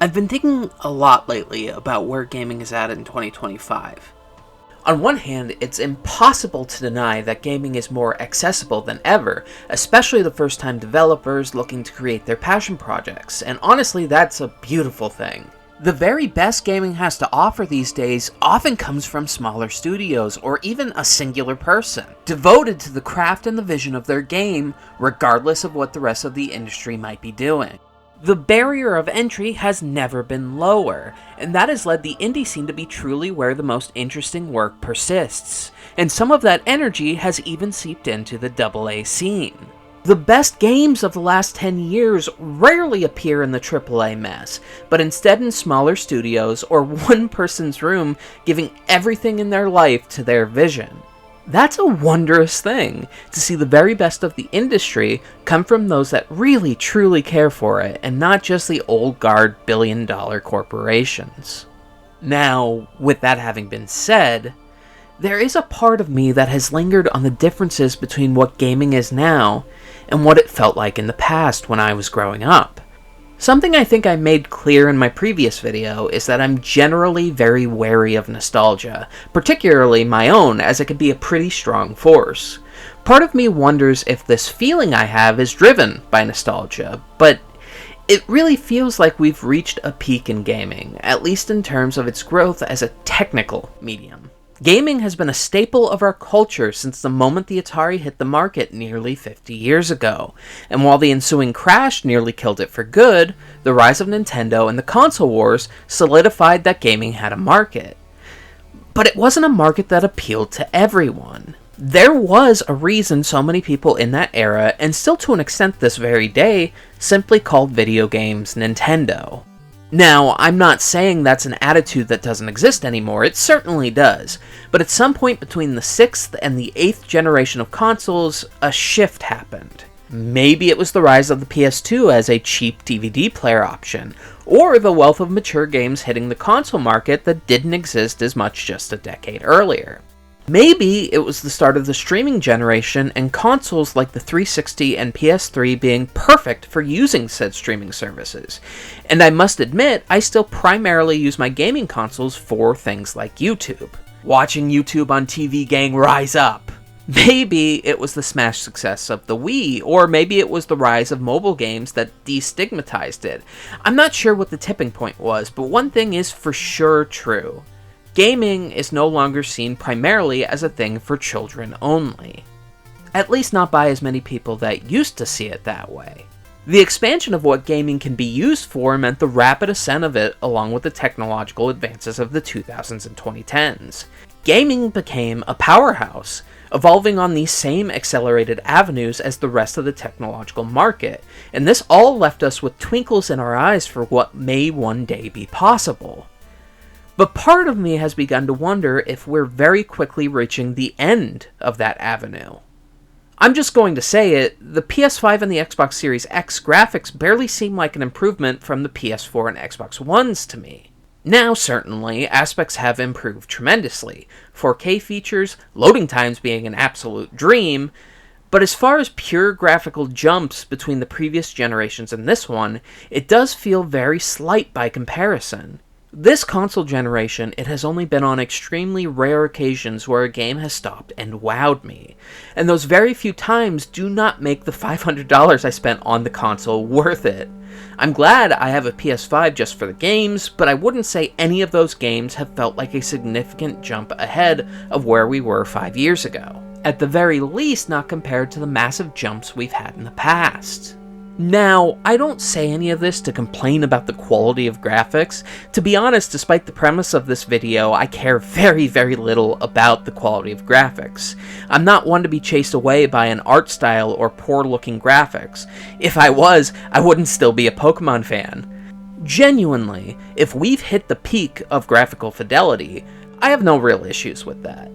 I've been thinking a lot lately about where gaming is at in 2025. On one hand, it's impossible to deny that gaming is more accessible than ever, especially the first-time developers looking to create their passion projects, and honestly, that's a beautiful thing. The very best gaming has to offer these days often comes from smaller studios, or even a singular person, devoted to the craft and the vision of their game, regardless of what the rest of the industry might be doing. The barrier of entry has never been lower, and that has led the indie scene to be truly where the most interesting work persists, and some of that energy has even seeped into the AA scene. The best games of the last 10 years rarely appear in the AAA mess, but instead in smaller studios or one person's room giving everything in their life to their vision. That's a wondrous thing, to see the very best of the industry come from those that really truly care for it, and not just the old guard billion-dollar corporations. Now, with that having been said, there is a part of me that has lingered on the differences between what gaming is now and what it felt like in the past when I was growing up. Something I think I made clear in my previous video is that I'm generally very wary of nostalgia, particularly my own, as it can be a pretty strong force. Part of me wonders if this feeling I have is driven by nostalgia, but it really feels like we've reached a peak in gaming, at least in terms of its growth as a technical medium. Gaming has been a staple of our culture since the moment the Atari hit the market nearly 50 years ago, and while the ensuing crash nearly killed it for good, the rise of Nintendo and the console wars solidified that gaming had a market. But it wasn't a market that appealed to everyone. There was a reason so many people in that era, and still to an extent this very day, simply called video games Nintendo. Now, I'm not saying that's an attitude that doesn't exist anymore, it certainly does, but at some point between the 6th and the 8th generation of consoles, a shift happened. Maybe it was the rise of the PS2 as a cheap DVD player option, or the wealth of mature games hitting the console market that didn't exist as much just a decade earlier. Maybe it was the start of the streaming generation and consoles like the 360 and PS3 being perfect for using said streaming services. And I must admit, I still primarily use my gaming consoles for things like YouTube. Watching YouTube on TV, gang, rise up! Maybe it was the smash success of the Wii, or maybe it was the rise of mobile games that destigmatized it. I'm not sure what the tipping point was, but one thing is for sure true. Gaming is no longer seen primarily as a thing for children only. At least not by as many people that used to see it that way. The expansion of what gaming can be used for meant the rapid ascent of it along with the technological advances of the 2000s and 2010s. Gaming became a powerhouse, evolving on these same accelerated avenues as the rest of the technological market, and this all left us with twinkles in our eyes for what may one day be possible. But part of me has begun to wonder if we're very quickly reaching the end of that avenue. I'm just going to say it, the PS5 and the Xbox Series X graphics barely seem like an improvement from the PS4 and Xbox Ones to me. Now, certainly, aspects have improved tremendously, 4K features, loading times being an absolute dream, but as far as pure graphical jumps between the previous generations and this one, it does feel very slight by comparison. This console generation, it has only been on extremely rare occasions where a game has stopped and wowed me, and those very few times do not make the $500 I spent on the console worth it. I'm glad I have a PS5 just for the games, but I wouldn't say any of those games have felt like a significant jump ahead of where we were 5 years ago. At the very least, not compared to the massive jumps we've had in the past. Now, I don't say any of this to complain about the quality of graphics. To be honest, despite the premise of this video, I care very, very little about the quality of graphics. I'm not one to be chased away by an art style or poor-looking graphics. If I was, I wouldn't still be a Pokemon fan. Genuinely, if we've hit the peak of graphical fidelity, I have no real issues with that.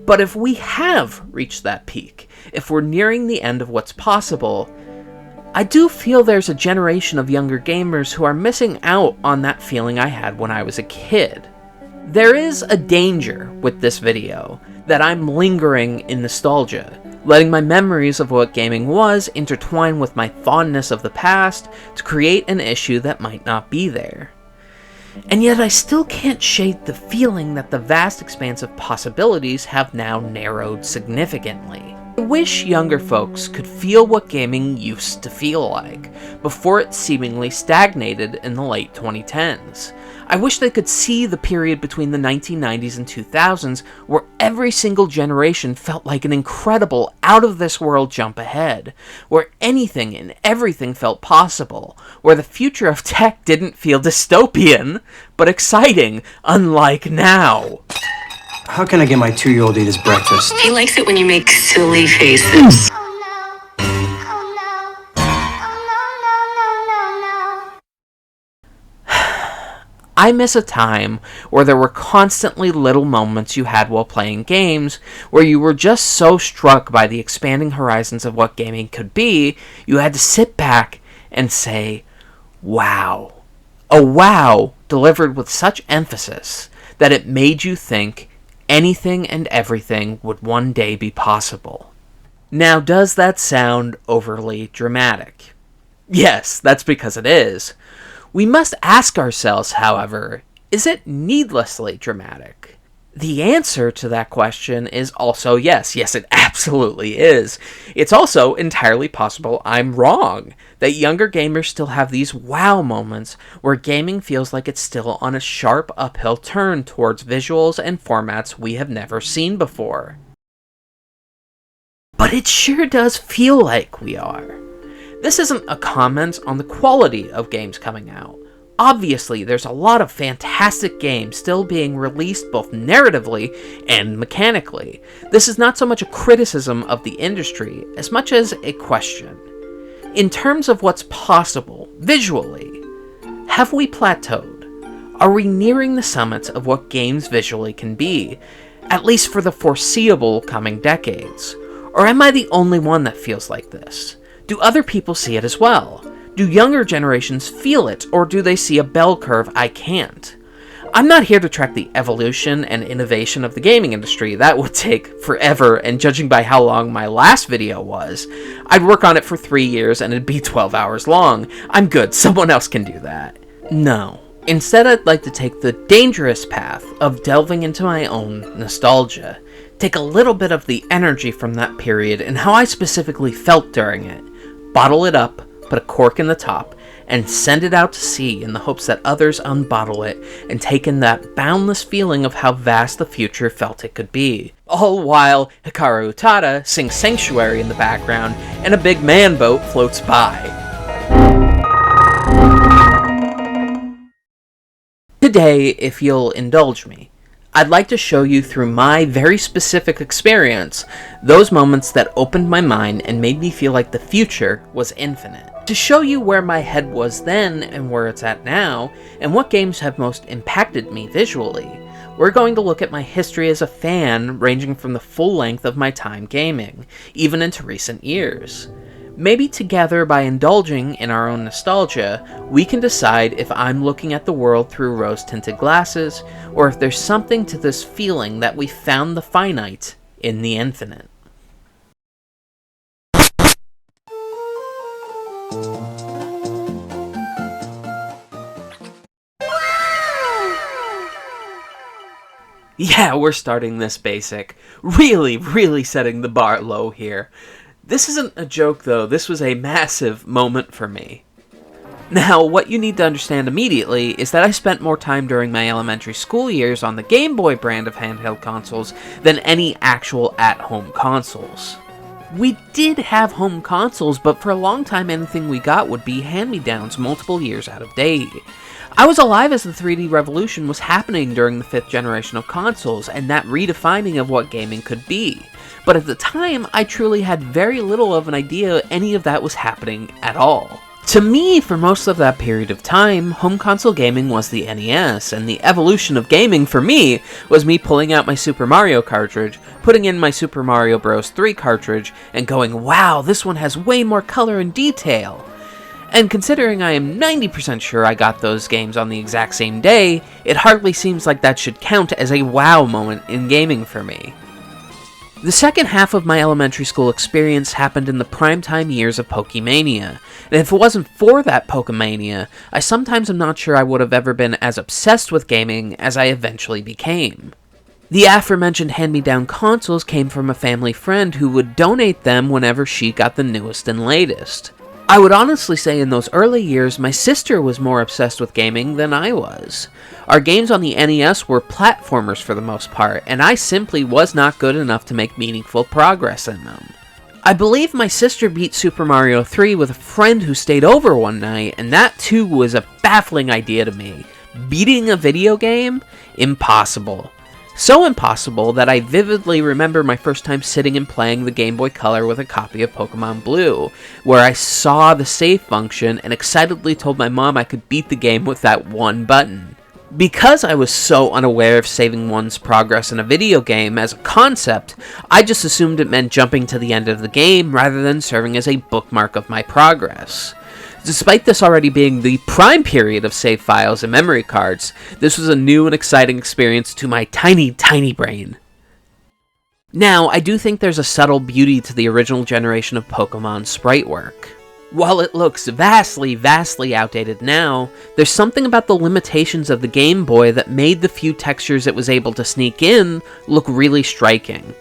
But if we have reached that peak, if we're nearing the end of what's possible, I do feel there's a generation of younger gamers who are missing out on that feeling I had when I was a kid. There is a danger with this video, that I'm lingering in nostalgia, letting my memories of what gaming was intertwine with my fondness of the past to create an issue that might not be there. And yet I still can't shake the feeling that the vast expanse of possibilities have now narrowed significantly. I wish younger folks could feel what gaming used to feel like, before it seemingly stagnated in the late 2010s. I wish they could see the period between the 1990s and 2000s where every single generation felt like an incredible, out-of-this-world jump ahead, where anything and everything felt possible, where the future of tech didn't feel dystopian, but exciting, unlike now. How can I get my 2-year-old to eat his breakfast? He likes it when you make silly faces. I miss a time where there were constantly little moments you had while playing games where you were just so struck by the expanding horizons of what gaming could be, you had to sit back and say, wow. A wow delivered with such emphasis that it made you think anything and everything would one day be possible. Now, does that sound overly dramatic? Yes, that's because it is. We must ask ourselves, however, is it needlessly dramatic? The answer to that question is also yes. Yes, it absolutely is. It's also entirely possible I'm wrong, that younger gamers still have these wow moments where gaming feels like it's still on a sharp uphill turn towards visuals and formats we have never seen before. But it sure does feel like we are. This isn't a comment on the quality of games coming out. Obviously, there's a lot of fantastic games still being released both narratively and mechanically. This is not so much a criticism of the industry as much as a question. In terms of what's possible, visually, have we plateaued? Are we nearing the summits of what games visually can be, at least for the foreseeable coming decades? Or am I the only one that feels like this? Do other people see it as well? Do younger generations feel it, or do they see a bell curve I can't? I'm not here to track the evolution and innovation of the gaming industry. That would take forever, and judging by how long my last video was, I'd work on it for 3 years and it'd be 12 hours long. I'm good, someone else can do that. No. Instead, I'd like to take the dangerous path of delving into my own nostalgia. Take a little bit of the energy from that period and how I specifically felt during it. Bottle it up, put a cork in the top, and send it out to sea in the hopes that others unbottle it and take in that boundless feeling of how vast the future felt it could be. All while Hikaru Utada sings Sanctuary in the background and a big man boat floats by. Today, if you'll indulge me, I'd like to show you through my very specific experience those moments that opened my mind and made me feel like the future was infinite. To show you where my head was then and where it's at now, and what games have most impacted me visually, we're going to look at my history as a fan ranging from the full length of my time gaming, even into recent years. Maybe together, by indulging in our own nostalgia, we can decide if I'm looking at the world through rose-tinted glasses, or if there's something to this feeling that we found the finite in the infinite. Yeah, we're starting this basic. Really setting the bar low here. This isn't a joke, though. This was a massive moment for me. Now, what you need to understand immediately is that I spent more time during my elementary school years on the Game Boy brand of handheld consoles than any actual at-home consoles. We did have home consoles, but for a long time anything we got would be hand-me-downs multiple years out of date. I was alive as the 3D revolution was happening during the 5th generation of consoles, and that redefining of what gaming could be. But at the time, I truly had very little of an idea any of that was happening at all. To me, for most of that period of time, home console gaming was the NES, and the evolution of gaming for me was me pulling out my Super Mario cartridge, putting in my Super Mario Bros. 3 cartridge, and going, wow, this one has way more color and detail. And considering I am 90% sure I got those games on the exact same day, it hardly seems like that should count as a wow moment in gaming for me. The second half of my elementary school experience happened in the primetime years of Pokemania, and if it wasn't for that Pokemania, I sometimes am not sure I would have ever been as obsessed with gaming as I eventually became. The aforementioned hand-me-down consoles came from a family friend who would donate them whenever she got the newest and latest. I would honestly say in those early years, my sister was more obsessed with gaming than I was. Our games on the NES were platformers for the most part, and I simply was not good enough to make meaningful progress in them. I believe my sister beat Super Mario 3 with a friend who stayed over one night, and that too was a baffling idea to me. Beating a video game? Impossible. So impossible that I vividly remember my first time sitting and playing the Game Boy Color with a copy of Pokemon Blue, where I saw the save function and excitedly told my mom I could beat the game with that one button. Because I was so unaware of saving one's progress in a video game as a concept, I just assumed it meant jumping to the end of the game rather than serving as a bookmark of my progress. Despite this already being the prime period of save files and memory cards, this was a new and exciting experience to my tiny, tiny brain. Now, I do think there's a subtle beauty to the original generation of Pokemon sprite work. While it looks vastly, vastly outdated now, there's something about the limitations of the Game Boy that made the few textures it was able to sneak in look really striking.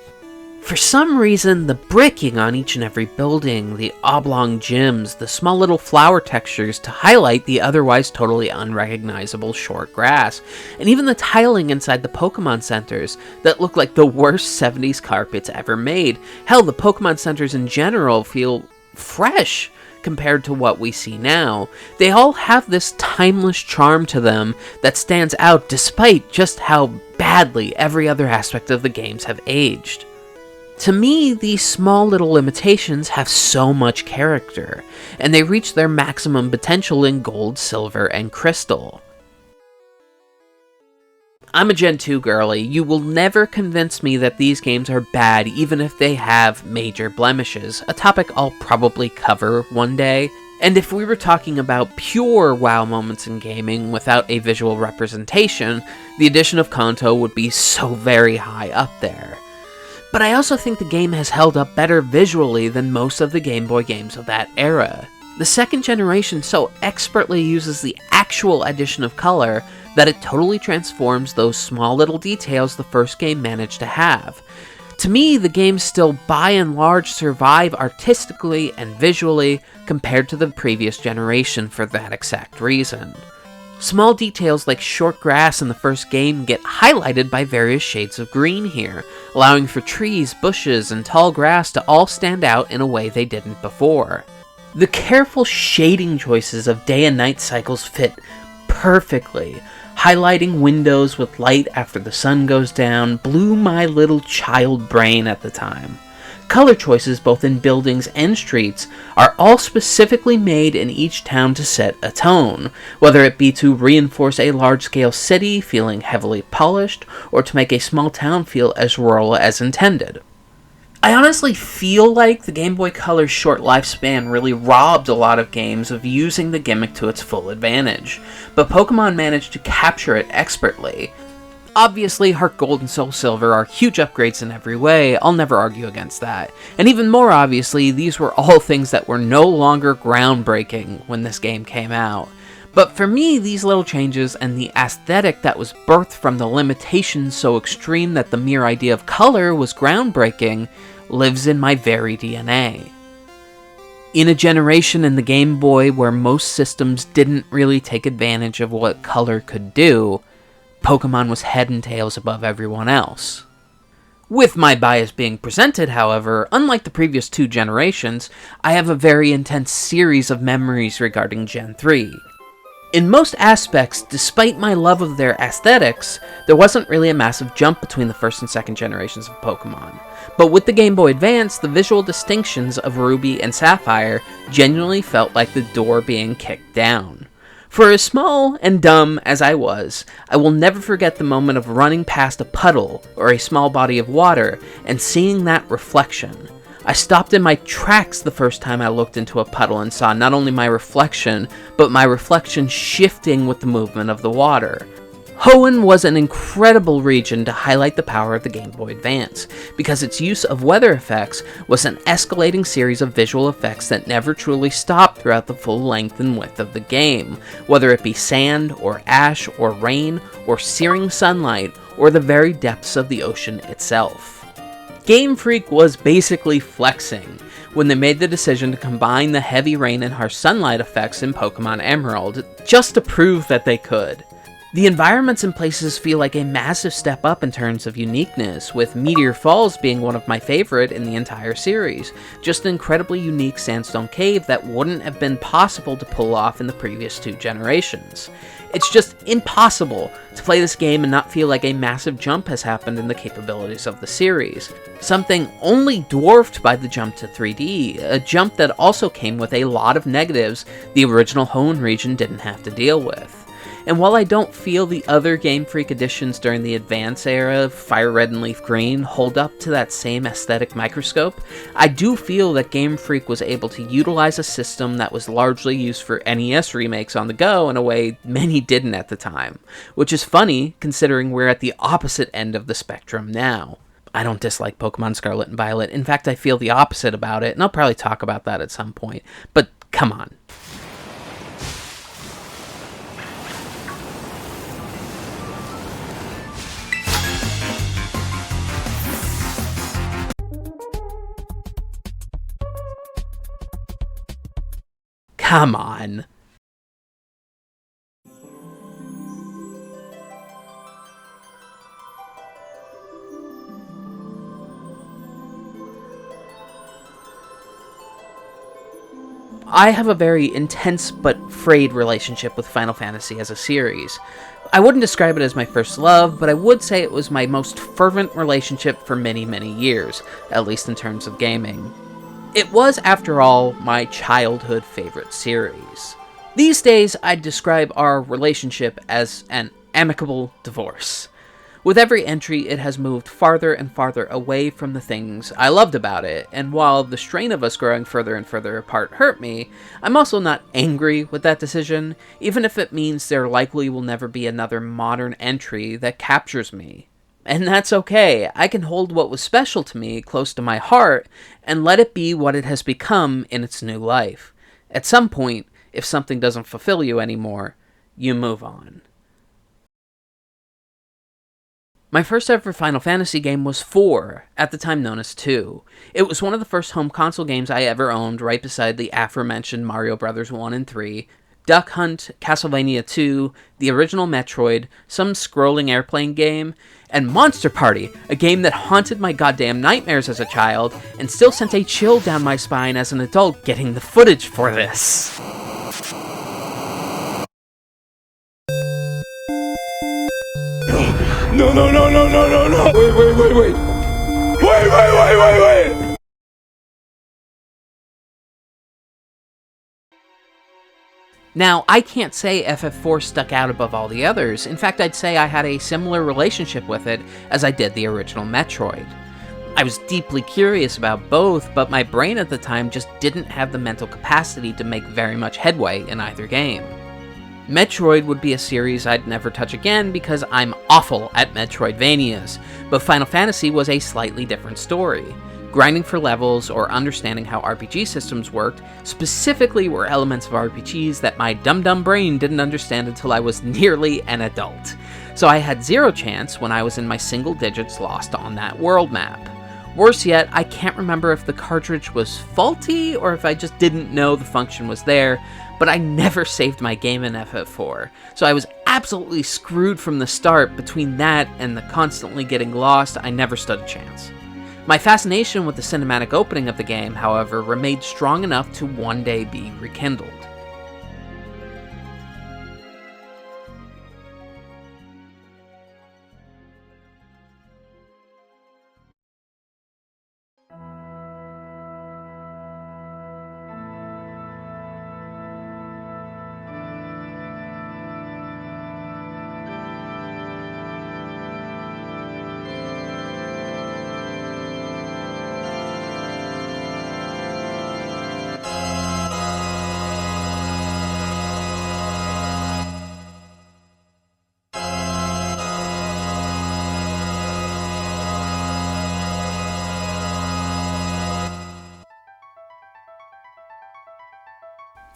For some reason, the bricking on each and every building, the oblong gyms, the small little flower textures to highlight the otherwise totally unrecognizable short grass, and even the tiling inside the Pokemon centers that look like the worst 70s carpets ever made. Hell, the Pokemon centers in general feel fresh compared to what we see now. They all have this timeless charm to them that stands out despite just how badly every other aspect of the games have aged. To me, these small little limitations have so much character, and they reach their maximum potential in gold, silver, and crystal. I'm a Gen 2 girly. You will never convince me that these games are bad even if they have major blemishes, a topic I'll probably cover one day. And if we were talking about pure wow moments in gaming without a visual representation, the addition of Kanto would be so very high up there. But I also think the game has held up better visually than most of the Game Boy games of that era. The second generation so expertly uses the actual addition of color that it totally transforms those small little details the first game managed to have. To me, the games still by and large survive artistically and visually compared to the previous generation for that exact reason. Small details like short grass in the first game get highlighted by various shades of green here, allowing for trees, bushes, and tall grass to all stand out in a way they didn't before. The careful shading choices of day and night cycles fit perfectly. Highlighting windows with light after the sun goes down blew my little child brain at the time. Color choices both in buildings and streets are all specifically made in each town to set a tone, whether it be to reinforce a large-scale city feeling heavily polished, or to make a small town feel as rural as intended. I honestly feel like the Game Boy Color's short lifespan really robbed a lot of games of using the gimmick to its full advantage, but Pokemon managed to capture it expertly. Obviously, Heart Gold and Soul Silver are huge upgrades in every way, I'll never argue against that. And even more obviously, these were all things that were no longer groundbreaking when this game came out. But for me, these little changes and the aesthetic that was birthed from the limitations so extreme that the mere idea of color was groundbreaking lives in my very DNA. In a generation in the Game Boy where most systems didn't really take advantage of what color could do, Pokemon was head and tails above everyone else. With my bias being presented, however, unlike the previous two generations, I have a very intense series of memories regarding Gen 3. In most aspects, despite my love of their aesthetics, there wasn't really a massive jump between the first and second generations of Pokemon. But with the Game Boy Advance, the visual distinctions of Ruby and Sapphire genuinely felt like the door being kicked down. For as small and dumb as I was, I will never forget the moment of running past a puddle or a small body of water and seeing that reflection. I stopped in my tracks the first time I looked into a puddle and saw not only my reflection, but my reflection shifting with the movement of the water. Hoenn was an incredible region to highlight the power of the Game Boy Advance, because its use of weather effects was an escalating series of visual effects that never truly stopped throughout the full length and width of the game, whether it be sand, or ash, or rain, or searing sunlight, or the very depths of the ocean itself. Game Freak was basically flexing when they made the decision to combine the heavy rain and harsh sunlight effects in Pokemon Emerald, just to prove that they could. The environments and places feel like a massive step up in terms of uniqueness, with Meteor Falls being one of my favorite in the entire series, just an incredibly unique sandstone cave that wouldn't have been possible to pull off in the previous 2 generations. It's just impossible to play this game and not feel like a massive jump has happened in the capabilities of the series, something only dwarfed by the jump to 3D, a jump that also came with a lot of negatives the original Hoenn region didn't have to deal with. And while I don't feel the other Game Freak editions during the Advance era, Fire Red and Leaf Green, hold up to that same aesthetic microscope, I do feel that Game Freak was able to utilize a system that was largely used for NES remakes on the go in a way many didn't at the time, which is funny considering we're at the opposite end of the spectrum now. I don't dislike Pokemon Scarlet and Violet, in fact I feel the opposite about it, and I'll probably talk about that at some point, but come on. Come on. I have a very intense but frayed relationship with Final Fantasy as a series. I wouldn't describe it as my first love, but I would say it was my most fervent relationship for many, many years, at least in terms of gaming. It was, after all, my childhood favorite series. These days, I'd describe our relationship as an amicable divorce. With every entry, it has moved farther and farther away from the things I loved about it, and while the strain of us growing further and further apart hurt me, I'm also not angry with that decision, even if it means there likely will never be another modern entry that captures me. And that's okay. I can hold what was special to me close to my heart and let it be what it has become in its new life. At some point, if something doesn't fulfill you anymore, you move on. My first ever Final Fantasy game was 4, at the time known as 2. It was one of the first home console games I ever owned, right beside the aforementioned Mario Bros. 1 and 3, Duck Hunt, Castlevania 2, the original Metroid, some scrolling airplane game, and Monster Party, a game that haunted my goddamn nightmares as a child, and still sent a chill down my spine as an adult getting the footage for this. No, no, no, no, no, no, no! Wait! Wait! Now, I can't say FF4 stuck out above all the others. In fact, I'd say I had a similar relationship with it as I did the original Metroid. I was deeply curious about both, but my brain at the time just didn't have the mental capacity to make very much headway in either game. Metroid would be a series I'd never touch again because I'm awful at Metroidvanias, but Final Fantasy was a slightly different story. Grinding for levels or understanding how RPG systems worked specifically were elements of RPGs that my dumb brain didn't understand until I was nearly an adult. So I had zero chance when I was in my single digits lost on that world map. Worse yet, I can't remember if the cartridge was faulty or if I just didn't know the function was there, but I never saved my game in FF4, so I was absolutely screwed from the start. Between that and the constantly getting lost, I never stood a chance. My fascination with the cinematic opening of the game, however, remained strong enough to one day be rekindled.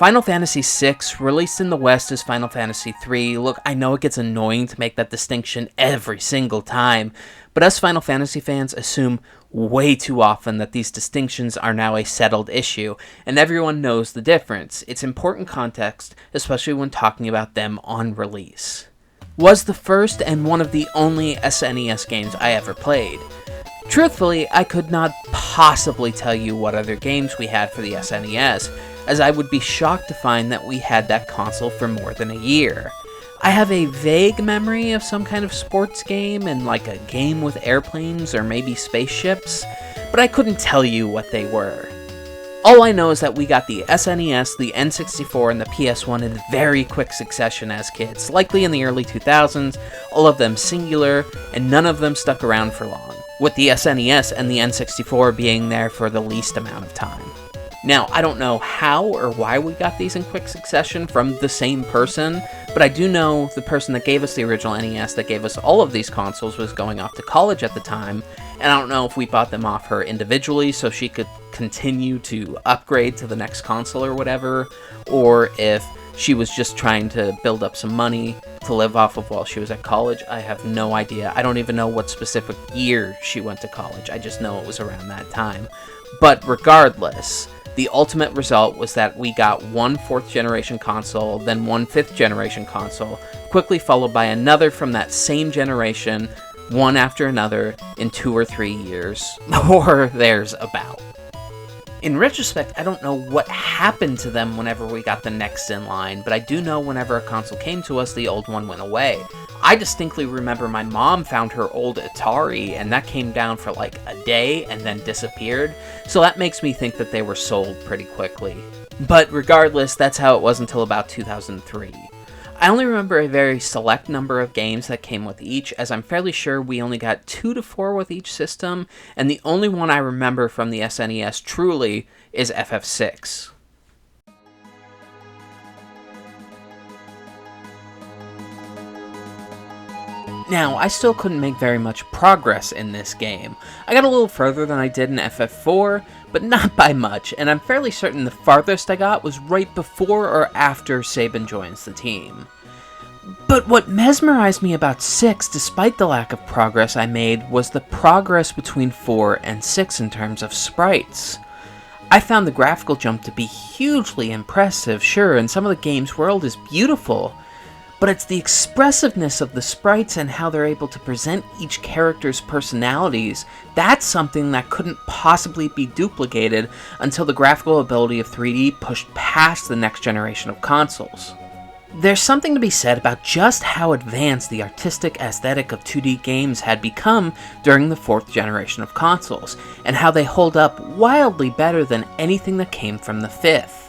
Final Fantasy VI, released in the West as Final Fantasy III. Look, I know it gets annoying to make that distinction every single time, but us Final Fantasy fans assume way too often that these distinctions are now a settled issue, and everyone knows the difference. It's important context, especially when talking about them on release. Was the first and one of the only SNES games I ever played. Truthfully, I could not possibly tell you what other games we had for the SNES, as I would be shocked to find that we had that console for more than a year. I have a vague memory of some kind of sports game and like a game with airplanes or maybe spaceships, but I couldn't tell you what they were. All I know is that we got the SNES, the N64, and the PS1 in very quick succession as kids, likely in the early 2000s, all of them singular, and none of them stuck around for long, with the SNES and the N64 being there for the least amount of time. Now, I don't know how or why we got these in quick succession from the same person, but I do know the person that gave us the original NES that gave us all of these consoles was going off to college at the time, and I don't know if we bought them off her individually so she could continue to upgrade to the next console or whatever, or if she was just trying to build up some money to live off of while she was at college. I have no idea. I don't even know what specific year she went to college. I just know it was around that time. But regardless, the ultimate result was that we got one 4th generation console, then one 5th generation console, quickly followed by another from that same generation, one after another, in 2 or 3 years, or there's about. In retrospect, I don't know what happened to them whenever we got the next in line, but I do know whenever a console came to us, the old one went away. I distinctly remember my mom found her old Atari, and that came down for like a day and then disappeared, so that makes me think that they were sold pretty quickly. But regardless, that's how it was until about 2003. I only remember a very select number of games that came with each, as I'm fairly sure we only got 2 to 4 with each system, and the only one I remember from the SNES truly is FF6. Now, I still couldn't make very much progress in this game. I got a little further than I did in FF4, but not by much, and I'm fairly certain the farthest I got was right before or after Sabin joins the team. But what mesmerized me about 6, despite the lack of progress I made, was the progress between 4 and 6 in terms of sprites. I found the graphical jump to be hugely impressive, sure, and some of the game's world is beautiful, but it's the expressiveness of the sprites and how they're able to present each character's personalities. That's something that couldn't possibly be duplicated until the graphical ability of 3D pushed past the next generation of consoles. There's something to be said about just how advanced the artistic aesthetic of 2D games had become during the 4th generation of consoles, and how they hold up wildly better than anything that came from the 5th.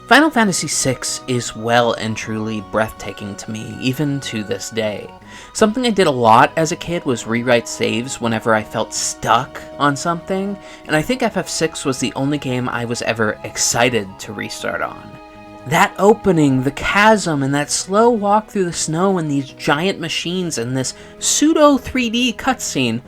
Final Fantasy VI is well and truly breathtaking to me, even to this day. Something I did a lot as a kid was rewrite saves whenever I felt stuck on something, and I think FF6 was the only game I was ever excited to restart on. That opening, the chasm, and that slow walk through the snow and these giant machines and this pseudo 3D cutscene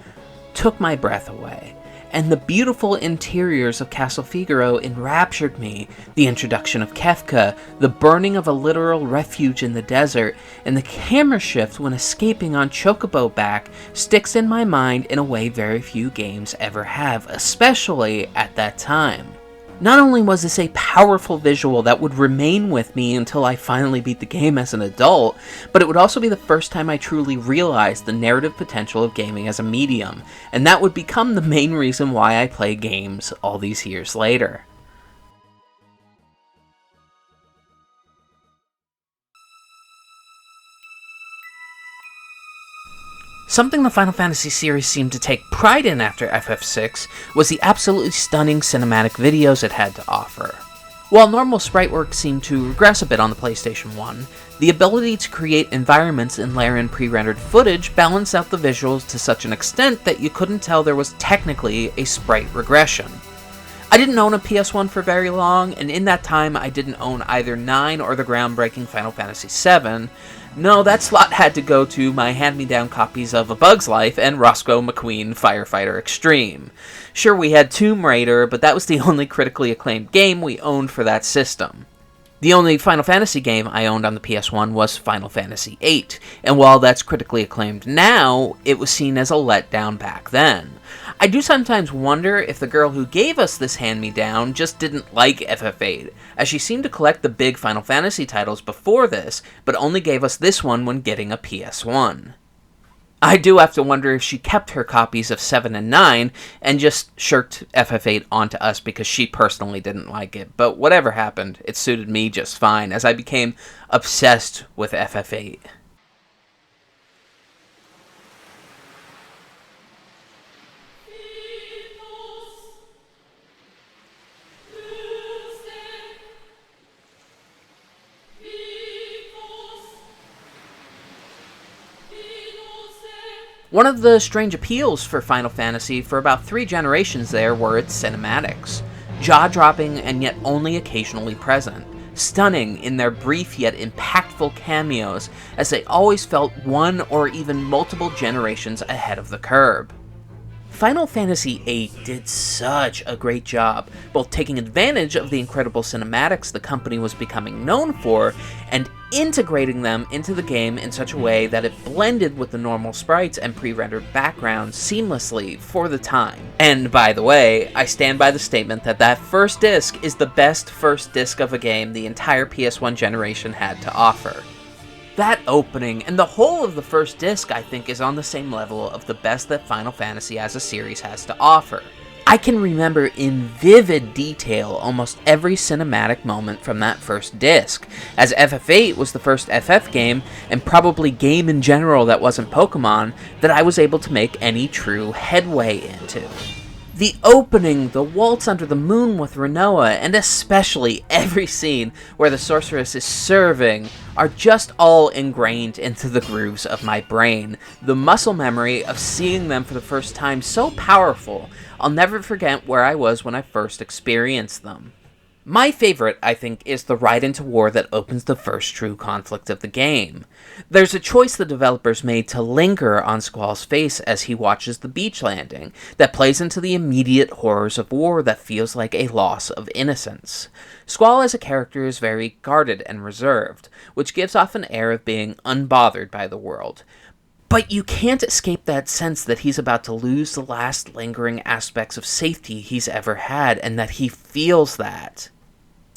took my breath away. And the beautiful interiors of Castle Figaro enraptured me. The introduction of Kefka, the burning of a literal refuge in the desert, and the camera shift when escaping on Chocobo back sticks in my mind in a way very few games ever have, especially at that time. Not only was this a powerful visual that would remain with me until I finally beat the game as an adult, but it would also be the first time I truly realized the narrative potential of gaming as a medium, and that would become the main reason why I play games all these years later. Something the Final Fantasy series seemed to take pride in after FF6 was the absolutely stunning cinematic videos it had to offer. While normal sprite work seemed to regress a bit on the PlayStation 1, the ability to create environments and layer in pre-rendered footage balanced out the visuals to such an extent that you couldn't tell there was technically a sprite regression. I didn't own a PS1 for very long, and in that time I didn't own either 9 or the groundbreaking Final Fantasy VII, No, that slot had to go to my hand-me-down copies of A Bug's Life and Roscoe McQueen Firefighter Extreme. Sure, we had Tomb Raider, but that was the only critically acclaimed game we owned for that system. The only Final Fantasy game I owned on the PS1 was Final Fantasy VIII, and while that's critically acclaimed now, it was seen as a letdown back then. I do sometimes wonder if the girl who gave us this hand-me-down just didn't like FF8, as she seemed to collect the big Final Fantasy titles before this, but only gave us this one when getting a PS1. I do have to wonder if she kept her copies of 7 and 9 and just shirked FF8 onto us because she personally didn't like it, but whatever happened, it suited me just fine, as I became obsessed with FF8. One of the strange appeals for Final Fantasy for about 3 generations there were its cinematics. Jaw-dropping and yet only occasionally present. Stunning in their brief yet impactful cameos, as they always felt one or even multiple generations ahead of the curve. Final Fantasy VIII did such a great job, both taking advantage of the incredible cinematics the company was becoming known for, and integrating them into the game in such a way that it blended with the normal sprites and pre-rendered backgrounds seamlessly for the time. And by the way, I stand by the statement that that first disc is the best first disc of a game the entire PS1 generation had to offer. That opening, and the whole of the first disc, I think, is on the same level of the best that Final Fantasy as a series has to offer. I can remember in vivid detail almost every cinematic moment from that first disc, as FF8 was the first FF game, and probably game in general that wasn't Pokemon, that I was able to make any true headway into. The opening, the waltz under the moon with Rinoa, and especially every scene where the sorceress is serving, are just all ingrained into the grooves of my brain. The muscle memory of seeing them for the first time so powerful, I'll never forget where I was when I first experienced them. My favorite, I think, is the ride into war that opens the first true conflict of the game. There's a choice the developers made to linger on Squall's face as he watches the beach landing, that plays into the immediate horrors of war that feels like a loss of innocence. Squall as a character is very guarded and reserved, which gives off an air of being unbothered by the world. But you can't escape that sense that he's about to lose the last lingering aspects of safety he's ever had, and that he feels that.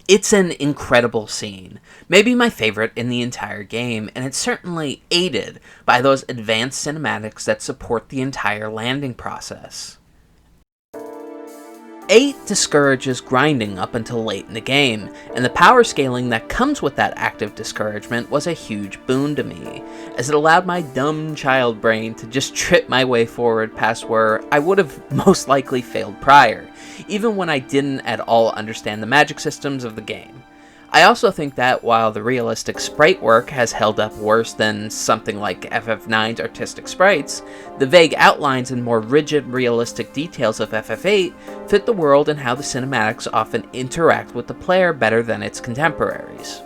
It's an incredible scene, maybe my favorite in the entire game, and it's certainly aided by those advanced cinematics that support the entire landing process. 8 discourages grinding up until late in the game, and the power scaling that comes with that active discouragement was a huge boon to me, as it allowed my dumb child brain to just trip my way forward past where I would have most likely failed prior, even when I didn't at all understand the magic systems of the game. I also think that while the realistic sprite work has held up worse than something like FF9's artistic sprites, the vague outlines and more rigid realistic details of FF8 fit the world and how the cinematics often interact with the player better than its contemporaries.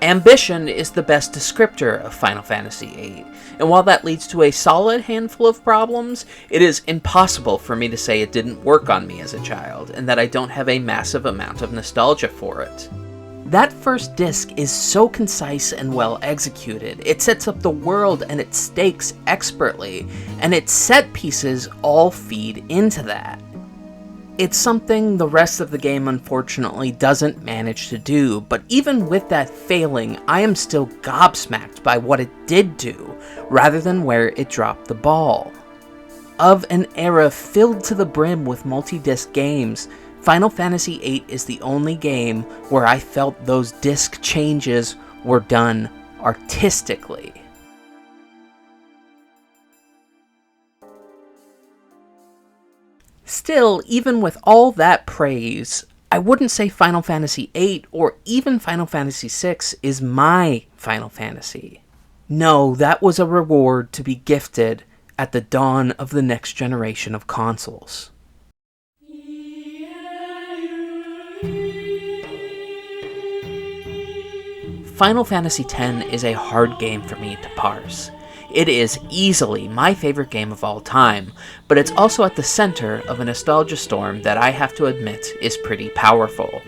Ambition is the best descriptor of Final Fantasy VIII, and while that leads to a solid handful of problems, it is impossible for me to say it didn't work on me as a child, and that I don't have a massive amount of nostalgia for it. That first disc is so concise and well executed. It sets up the world and its stakes expertly, and its set pieces all feed into that. It's something the rest of the game unfortunately doesn't manage to do, but even with that failing, I am still gobsmacked by what it did do, rather than where it dropped the ball. Of an era filled to the brim with multi-disc games, Final Fantasy VIII is the only game where I felt those disc changes were done artistically. Still, even with all that praise, I wouldn't say Final Fantasy VIII or even Final Fantasy VI is my Final Fantasy. No, that was a reward to be gifted at the dawn of the next generation of consoles. Final Fantasy X is a hard game for me to parse. It is easily my favorite game of all time, but it's also at the center of a nostalgia storm that I have to admit is pretty powerful.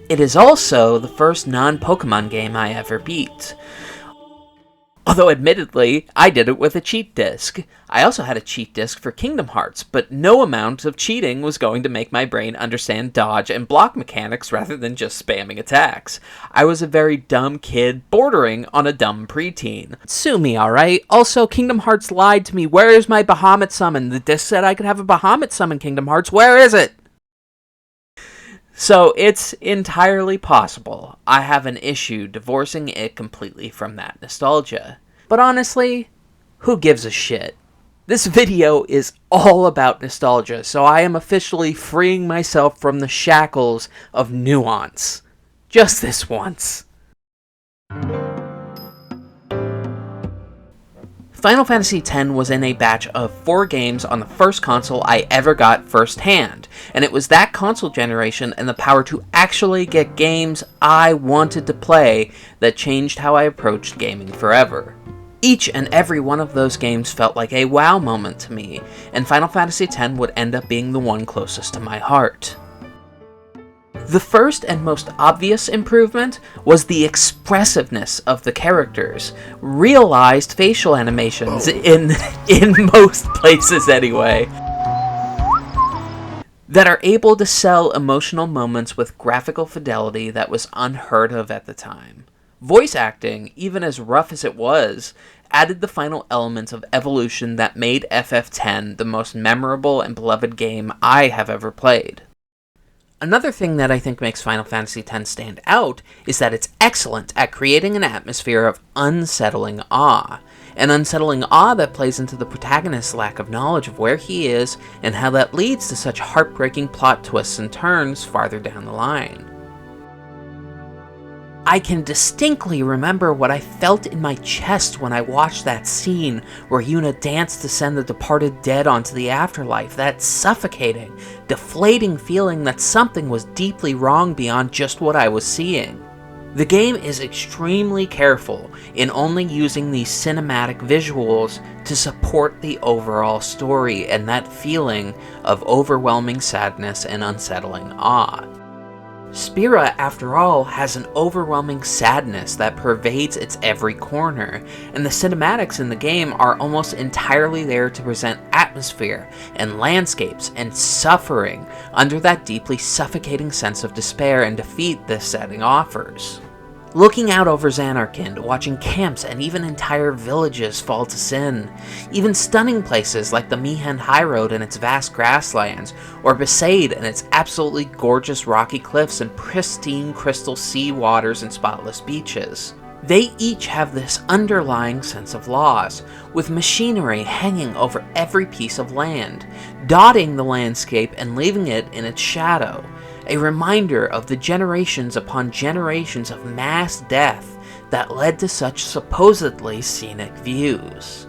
It is also the first non-Pokemon game I ever beat. Although admittedly, I did it with a cheat disc. I also had a cheat disc for Kingdom Hearts, but no amount of cheating was going to make my brain understand dodge and block mechanics rather than just spamming attacks. I was a very dumb kid, bordering on a dumb preteen. Sue me, alright? Also, Kingdom Hearts lied to me. Where is my Bahamut summon? The disc said I could have a Bahamut summon Kingdom Hearts. Where is it? So, it's entirely possible I have an issue divorcing it completely from that nostalgia. But honestly, who gives a shit? This video is all about nostalgia, so I am officially freeing myself from the shackles of nuance. Just this once. Final Fantasy X was in a batch of 4 games on the first console I ever got firsthand, and it was that console generation and the power to actually get games I wanted to play that changed how I approached gaming forever. Each and every one of those games felt like a wow moment to me, and Final Fantasy X would end up being the one closest to my heart. The first and most obvious improvement was the expressiveness of the characters. Realized facial animations in most places anyway, that are able to sell emotional moments with graphical fidelity that was unheard of at the time. Voice acting, even as rough as it was, added the final elements of evolution that made FF10 the most memorable and beloved game I have ever played. Another thing that I think makes Final Fantasy X stand out is that it's excellent at creating an atmosphere of unsettling awe. An unsettling awe that plays into the protagonist's lack of knowledge of where he is and how that leads to such heartbreaking plot twists and turns farther down the line. I can distinctly remember what I felt in my chest when I watched that scene where Yuna danced to send the departed dead onto the afterlife, that suffocating, deflating feeling that something was deeply wrong beyond just what I was seeing. The game is extremely careful in only using these cinematic visuals to support the overall story and that feeling of overwhelming sadness and unsettling awe. Spira, after all, has an overwhelming sadness that pervades its every corner, and the cinematics in the game are almost entirely there to present atmosphere and landscapes and suffering under that deeply suffocating sense of despair and defeat this setting offers. Looking out over Xanarkand, watching camps and even entire villages fall to sin, even stunning places like the Mi'ihen High Road and its vast grasslands, or Besaid and its absolutely gorgeous rocky cliffs and pristine crystal sea waters and spotless beaches. They each have this underlying sense of loss, with machinery hanging over every piece of land, dotting the landscape and leaving it in its shadow. A reminder of the generations upon generations of mass death that led to such supposedly scenic views.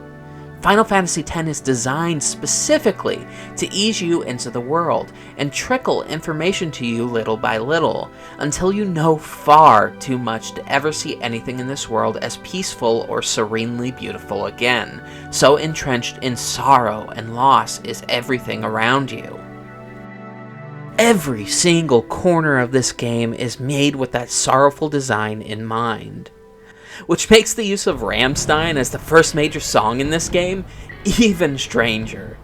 Final Fantasy X is designed specifically to ease you into the world and trickle information to you little by little, until you know far too much to ever see anything in this world as peaceful or serenely beautiful again. So entrenched in sorrow and loss is everything around you. Every single corner of this game is made with that sorrowful design in mind, which makes the use of Rammstein as the first major song in this game even stranger.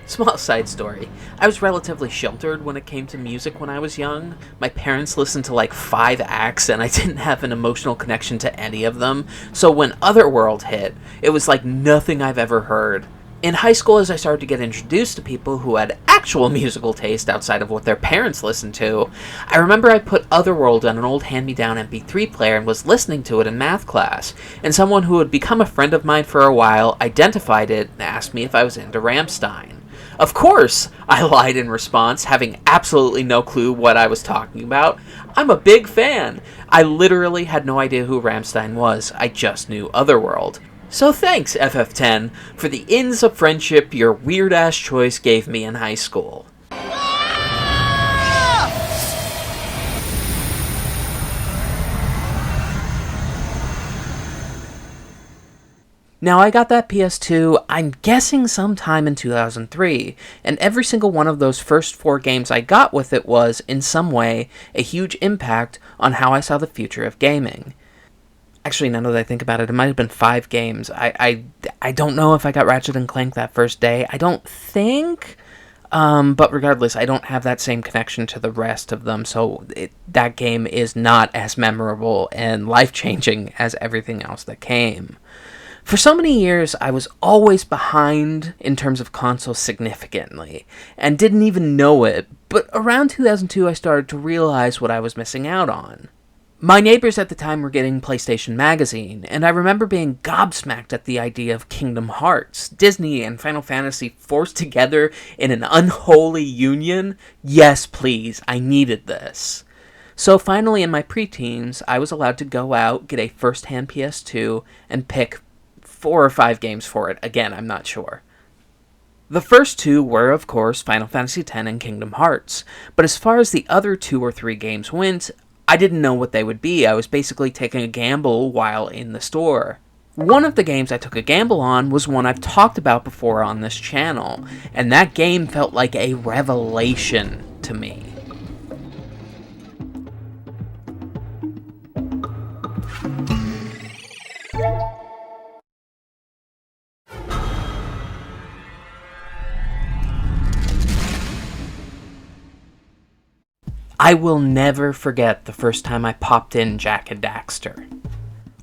Small side story, I was relatively sheltered when it came to music when I was young. My parents listened to like 5 acts and I didn't have an emotional connection to any of them, so when Otherworld hit, it was like nothing I've ever heard. In high school, as I started to get introduced to people who had actual musical taste outside of what their parents listened to, I remember I put Otherworld on an old hand-me-down MP3 player and was listening to it in math class, and someone who had become a friend of mine for a while identified it and asked me if I was into Rammstein. Of course, I lied in response, having absolutely no clue what I was talking about. I'm a big fan. I literally had no idea who Rammstein was, I just knew Otherworld. So thanks, FF10, for the inns of friendship your weird-ass choice gave me in high school. Now, I got that PS2, I'm guessing sometime in 2003, and every single one of those first 4 games I got with it was, in some way, a huge impact on how I saw the future of gaming. Actually, now that I think about it, it might have been 5 games. I don't know if I got Ratchet & Clank that first day. I don't think, but regardless, I don't have that same connection to the rest of them, so that game is not as memorable and life-changing as everything else that came. For so many years, I was always behind in terms of consoles significantly, and didn't even know it, but around 2002 I started to realize what I was missing out on. My neighbors at the time were getting PlayStation Magazine, and I remember being gobsmacked at the idea of Kingdom Hearts, Disney, and Final Fantasy forced together in an unholy union. Yes, please, I needed this. So finally, in my preteens, I was allowed to go out, get a first-hand PS2, and pick 4 or 5 games for it. Again, I'm not sure. The first 2 were, of course, Final Fantasy X and Kingdom Hearts, but as far as the other 2 or 3 games went, I didn't know what they would be. I was basically taking a gamble while in the store. One of the games I took a gamble on was one I've talked about before on this channel, and that game felt like a revelation to me. I will never forget the first time I popped in Jak and Daxter.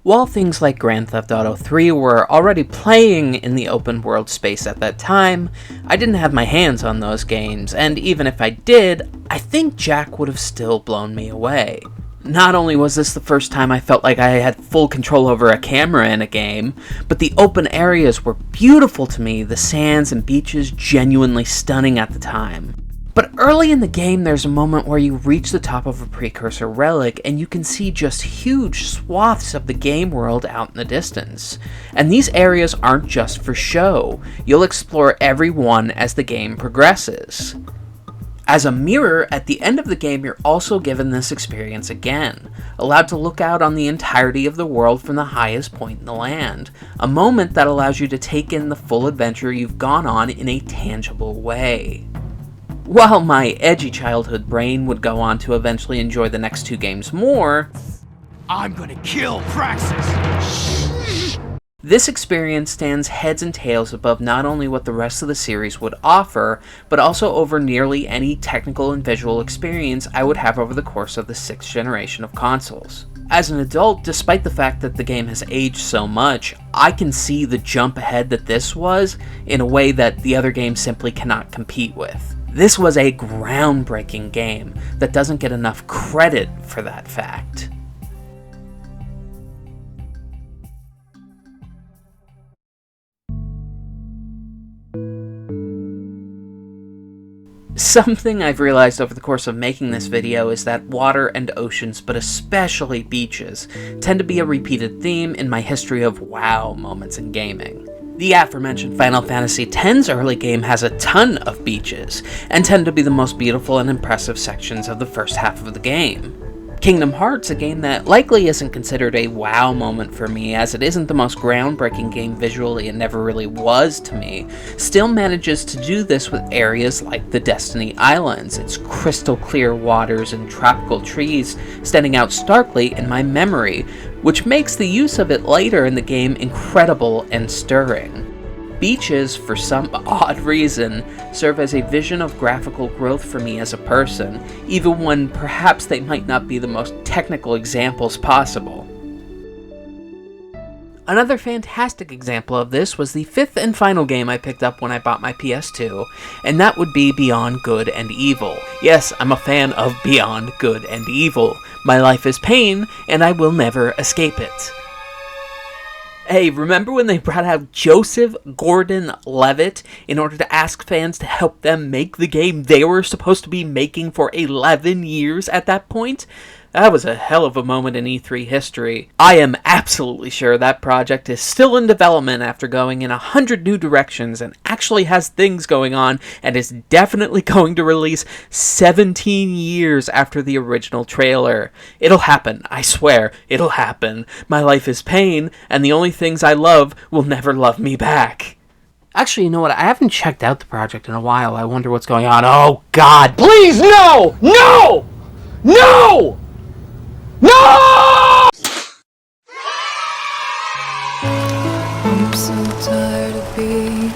While things like Grand Theft Auto 3 were already playing in the open world space at that time, I didn't have my hands on those games, and even if I did, I think Jak would have still blown me away. Not only was this the first time I felt like I had full control over a camera in a game, but the open areas were beautiful to me, the sands and beaches genuinely stunning at the time. But early in the game, there's a moment where you reach the top of a precursor relic, and you can see just huge swaths of the game world out in the distance. And these areas aren't just for show. You'll explore every one as the game progresses. As a mirror, at the end of the game, you're also given this experience again, allowed to look out on the entirety of the world from the highest point in the land, a moment that allows you to take in the full adventure you've gone on in a tangible way. While my edgy childhood brain would go on to eventually enjoy the next 2 games more, I'm gonna kill Praxis! This experience stands heads and tails above not only what the rest of the series would offer, but also over nearly any technical and visual experience I would have over the course of the 6th generation of consoles. As an adult, despite the fact that the game has aged so much, I can see the jump ahead that this was in a way that the other games simply cannot compete with. This was a groundbreaking game that doesn't get enough credit for that fact. Something I've realized over the course of making this video is that water and oceans, but especially beaches, tend to be a repeated theme in my history of wow moments in gaming. The aforementioned Final Fantasy X's early game has a ton of beaches, and tend to be the most beautiful and impressive sections of the first half of the game. Kingdom Hearts, a game that likely isn't considered a wow moment for me, as it isn't the most groundbreaking game visually and never really was to me, still manages to do this with areas like the Destiny Islands, its crystal clear waters and tropical trees standing out starkly in my memory, which makes the use of it later in the game incredible and stirring. Beaches, for some odd reason, serve as a vision of graphical growth for me as a person, even when perhaps they might not be the most technical examples possible. Another fantastic example of this was the 5th and final game I picked up when I bought my PS2, and that would be Beyond Good and Evil. Yes, I'm a fan of Beyond Good and Evil. My life is pain, and I will never escape it. Hey, remember when they brought out Joseph Gordon-Levitt in order to ask fans to help them make the game they were supposed to be making for 11 years at that point? That was a hell of a moment in E3 history. I am absolutely sure that project is still in development after going in 100 new directions and actually has things going on and is definitely going to release 17 years after the original trailer. It'll happen, I swear, it'll happen. My life is pain, and the only things I love will never love me back. Actually, you know what? I haven't checked out the project in a while. I wonder what's going on. Oh, God. Please, no! No! No! No! I'm so tired of being here.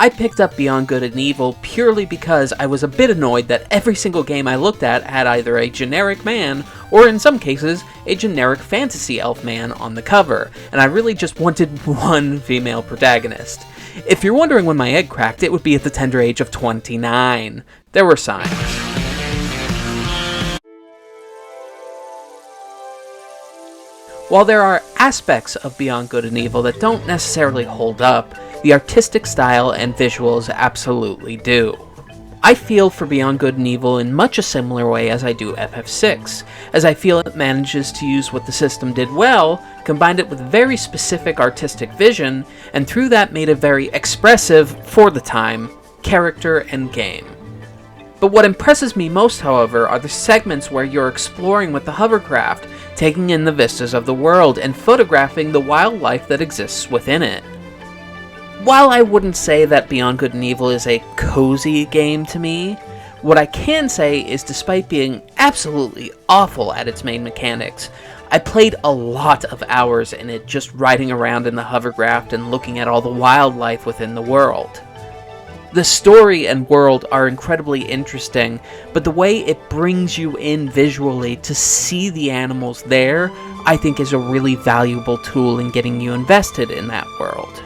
I picked up Beyond Good and Evil purely because I was a bit annoyed that every single game I looked at had either a generic man, or in some cases, a generic fantasy elf man on the cover, and I really just wanted one female protagonist. If you're wondering when my egg cracked, it would be at the tender age of 29. There were signs. While there are aspects of Beyond Good and Evil that don't necessarily hold up, the artistic style and visuals absolutely do. I feel for Beyond Good and Evil in much a similar way as I do FF6, as I feel it manages to use what the system did well, combined it with very specific artistic vision, and through that made a very expressive, for the time, character and game. But what impresses me most, however, are the segments where you're exploring with the hovercraft, taking in the vistas of the world, and photographing the wildlife that exists within it. While I wouldn't say that Beyond Good and Evil is a cozy game to me, what I can say is despite being absolutely awful at its main mechanics, I played a lot of hours in it just riding around in the hovercraft and looking at all the wildlife within the world. The story and world are incredibly interesting, but the way it brings you in visually to see the animals there, I think is a really valuable tool in getting you invested in that world.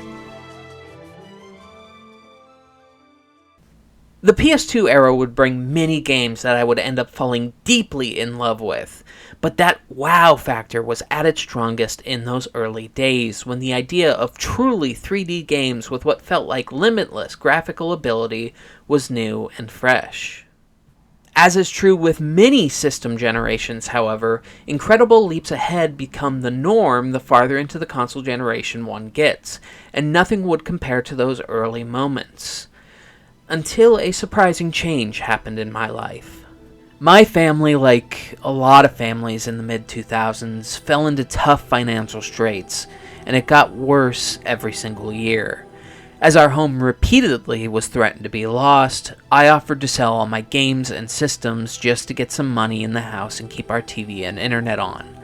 The PS2 era would bring many games that I would end up falling deeply in love with, but that wow factor was at its strongest in those early days when the idea of truly 3D games with what felt like limitless graphical ability was new and fresh. As is true with many system generations, however, incredible leaps ahead become the norm the farther into the console generation one gets, and nothing would compare to those early moments. Until a surprising change happened in my life. My family, like a lot of families in the mid-2000s, fell into tough financial straits, and it got worse every single year. As our home repeatedly was threatened to be lost, I offered to sell all my games and systems just to get some money in the house and keep our TV and internet on.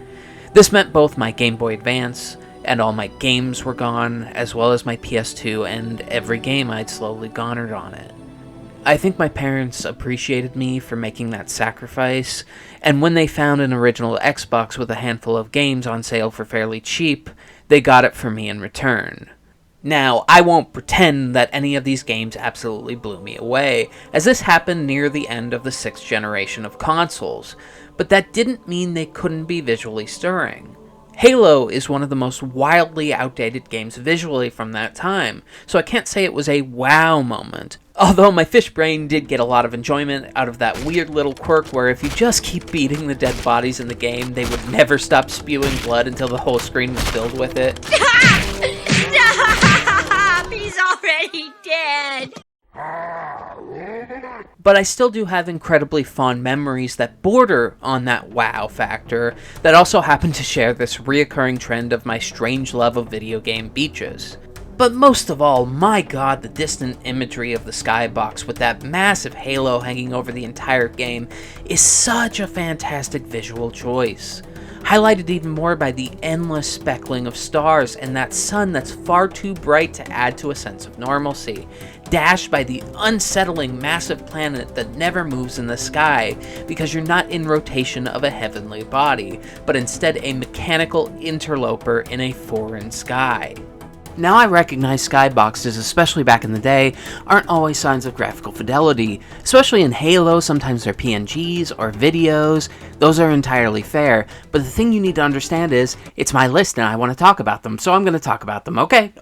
This meant both my Game Boy Advance and all my games were gone, as well as my PS2 and every game I'd slowly garnered on it. I think my parents appreciated me for making that sacrifice, and when they found an original Xbox with a handful of games on sale for fairly cheap, they got it for me in return. Now, I won't pretend that any of these games absolutely blew me away, as this happened near the end of the 6th generation of consoles, but that didn't mean they couldn't be visually stirring. Halo is one of the most wildly outdated games visually from that time, so I can't say it was a wow moment. Although my fish brain did get a lot of enjoyment out of that weird little quirk where if you just keep beating the dead bodies in the game, they would never stop spewing blood until the whole screen was filled with it. Stop! He's already dead! But I still do have incredibly fond memories that border on that wow factor, that also happen to share this reoccurring trend of my strange love of video game beaches. But most of all, my god, the distant imagery of the skybox with that massive halo hanging over the entire game is such a fantastic visual choice. Highlighted even more by the endless speckling of stars and that sun that's far too bright to add to a sense of normalcy, dashed by the unsettling massive planet that never moves in the sky because you're not in rotation of a heavenly body, but instead a mechanical interloper in a foreign sky. Now I recognize skyboxes, especially back in the day, aren't always signs of graphical fidelity. Especially in Halo, sometimes they're PNGs or videos. Those are entirely fair, but the thing you need to understand is, it's my list and I want to talk about them, so I'm going to talk about them, okay?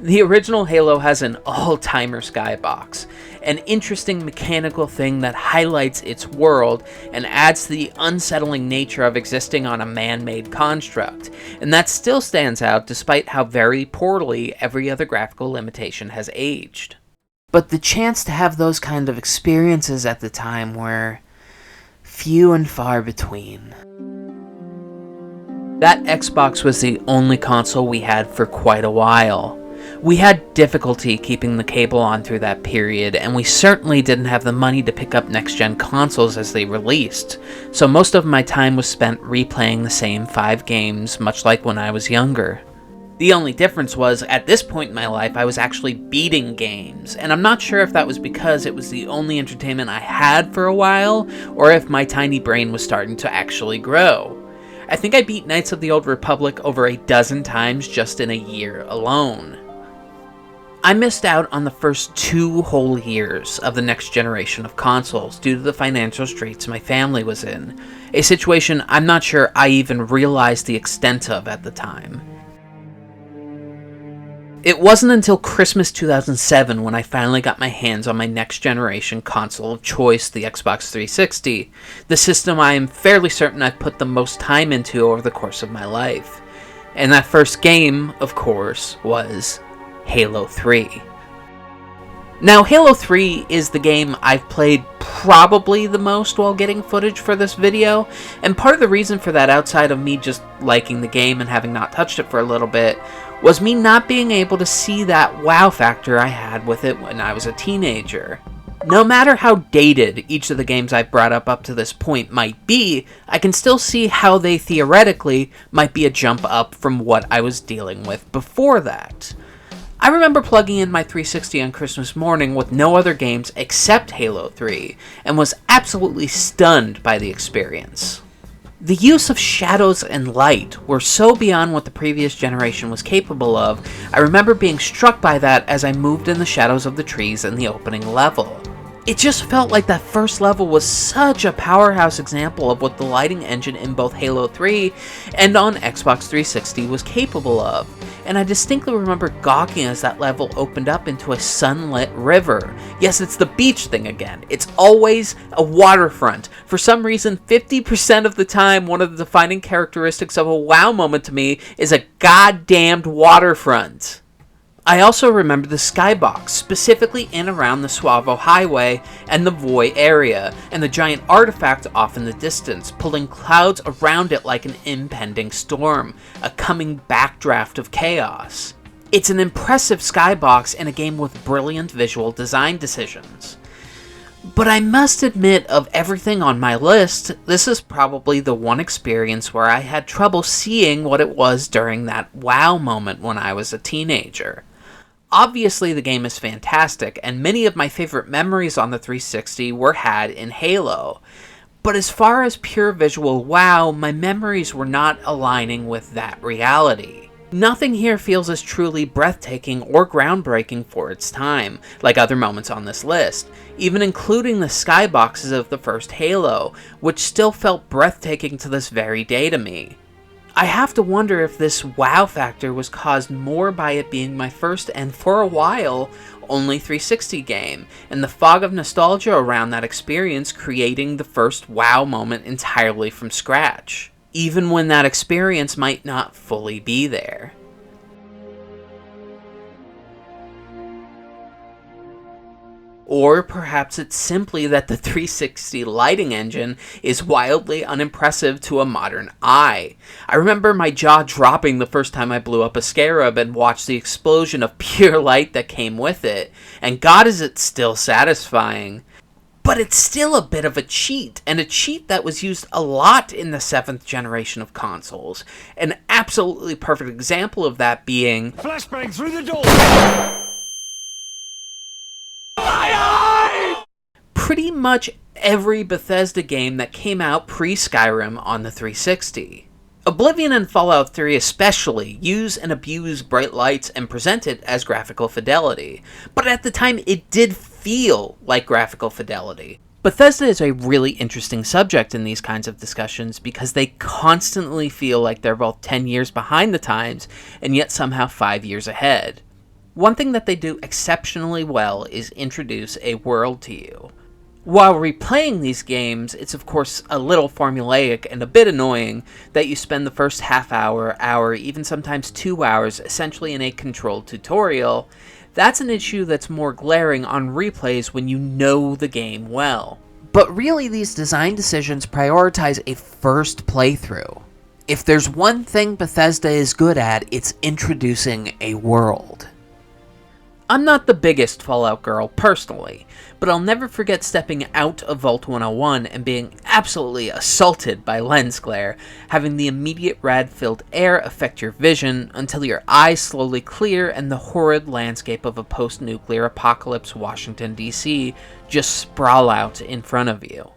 The original Halo has an all-timer skybox, an interesting mechanical thing that highlights its world and adds to the unsettling nature of existing on a man-made construct, and that still stands out despite how very poorly every other graphical limitation has aged. But the chance to have those kind of experiences at the time were few and far between. That Xbox was the only console we had for quite a while. We had difficulty keeping the cable on through that period, and we certainly didn't have the money to pick up next-gen consoles as they released, so most of my time was spent replaying the same 5 games, much like when I was younger. The only difference was, at this point in my life, I was actually beating games, and I'm not sure if that was because it was the only entertainment I had for a while, or if my tiny brain was starting to actually grow. I think I beat Knights of the Old Republic over a dozen times just in a year alone. I missed out on the first 2 whole years of the next generation of consoles due to the financial straits my family was in, a situation I'm not sure I even realized the extent of at the time. It wasn't until Christmas 2007 when I finally got my hands on my next generation console of choice, the Xbox 360, the system I am fairly certain I've put the most time into over the course of my life. And that first game, of course, was Halo 3. Now, Halo 3 is the game I've played probably the most while getting footage for this video, and part of the reason for that, outside of me just liking the game and having not touched it for a little bit, was me not being able to see that wow factor I had with it when I was a teenager. No matter how dated each of the games I've brought up to this point might be, I can still see how they theoretically might be a jump up from what I was dealing with before that. I remember plugging in my 360 on Christmas morning with no other games except Halo 3, and was absolutely stunned by the experience. The use of shadows and light were so beyond what the previous generation was capable of. I remember being struck by that as I moved in the shadows of the trees in the opening level. It just felt like that first level was such a powerhouse example of what the lighting engine in both Halo 3 and on Xbox 360 was capable of, and I distinctly remember gawking as that level opened up into a sunlit river. Yes, it's the beach thing again. It's always a waterfront. For some reason, 50% of the time, one of the defining characteristics of a WoW moment to me is a goddamned waterfront. I also remember the skybox, specifically in around the Suavo Highway and the Voy area, and the giant artifact off in the distance, pulling clouds around it like an impending storm, a coming backdraft of chaos. It's an impressive skybox in a game with brilliant visual design decisions. But I must admit, of everything on my list, this is probably the one experience where I had trouble seeing what it was during that wow moment when I was a teenager. Obviously, the game is fantastic, and many of my favorite memories on the 360 were had in Halo. But as far as pure visual wow, my memories were not aligning with that reality. Nothing here feels as truly breathtaking or groundbreaking for its time, like other moments on this list, even including the skyboxes of the first Halo, which still felt breathtaking to this very day to me. I have to wonder if this wow factor was caused more by it being my first and, for a while, only 360 game, and the fog of nostalgia around that experience creating the first wow moment entirely from scratch, even when that experience might not fully be there. Or perhaps it's simply that the 360 lighting engine is wildly unimpressive to a modern eye. I remember my jaw dropping the first time I blew up a scarab and watched the explosion of pure light that came with it, and God is it still satisfying. But it's still a bit of a cheat, and a cheat that was used a lot in the 7th generation of consoles. An absolutely perfect example of that being Flashbang through the door! pretty much every Bethesda game that came out pre-Skyrim on the 360. Oblivion and Fallout 3 especially use and abuse bright lights and present it as graphical fidelity, but at the time it did feel like graphical fidelity. Bethesda is a really interesting subject in these kinds of discussions because they constantly feel like they're both 10 years behind the times and yet somehow 5 years ahead. One thing that they do exceptionally well is introduce a world to you. While replaying these games, it's of course a little formulaic and a bit annoying that you spend the first half hour, even sometimes 2 hours essentially in a controlled tutorial. That's an issue that's more glaring on replays when you know the game well. But really, these design decisions prioritize a first playthrough. If there's one thing Bethesda is good at, it's introducing a world. I'm not the biggest Fallout girl personally, but I'll never forget stepping out of Vault 101 and being absolutely assaulted by lens glare, having the immediate rad-filled air affect your vision until your eyes slowly clear and the horrid landscape of a post-nuclear apocalypse Washington, D.C. just sprawl out in front of you.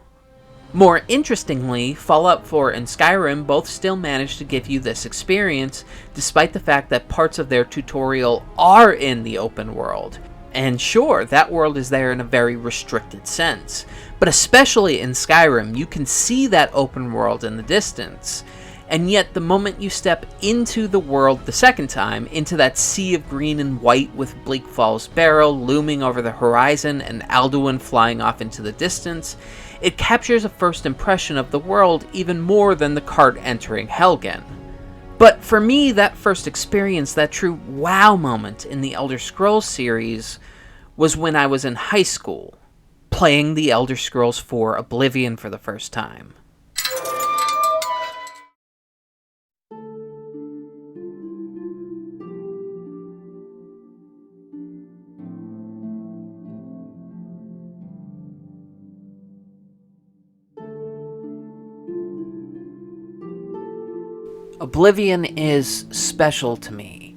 More interestingly, Fallout 4 and Skyrim both still manage to give you this experience, despite the fact that parts of their tutorial are in the open world. And sure, that world is there in a very restricted sense, but especially in Skyrim, you can see that open world in the distance. And yet, the moment you step into the world the second time, into that sea of green and white with Bleak Falls Barrow looming over the horizon and Alduin flying off into the distance, it captures a first impression of the world even more than the cart entering Helgen. But for me, that first experience, that true wow moment in the Elder Scrolls series, was when I was in high school, playing the Elder Scrolls IV Oblivion for the first time. Oblivion is special to me,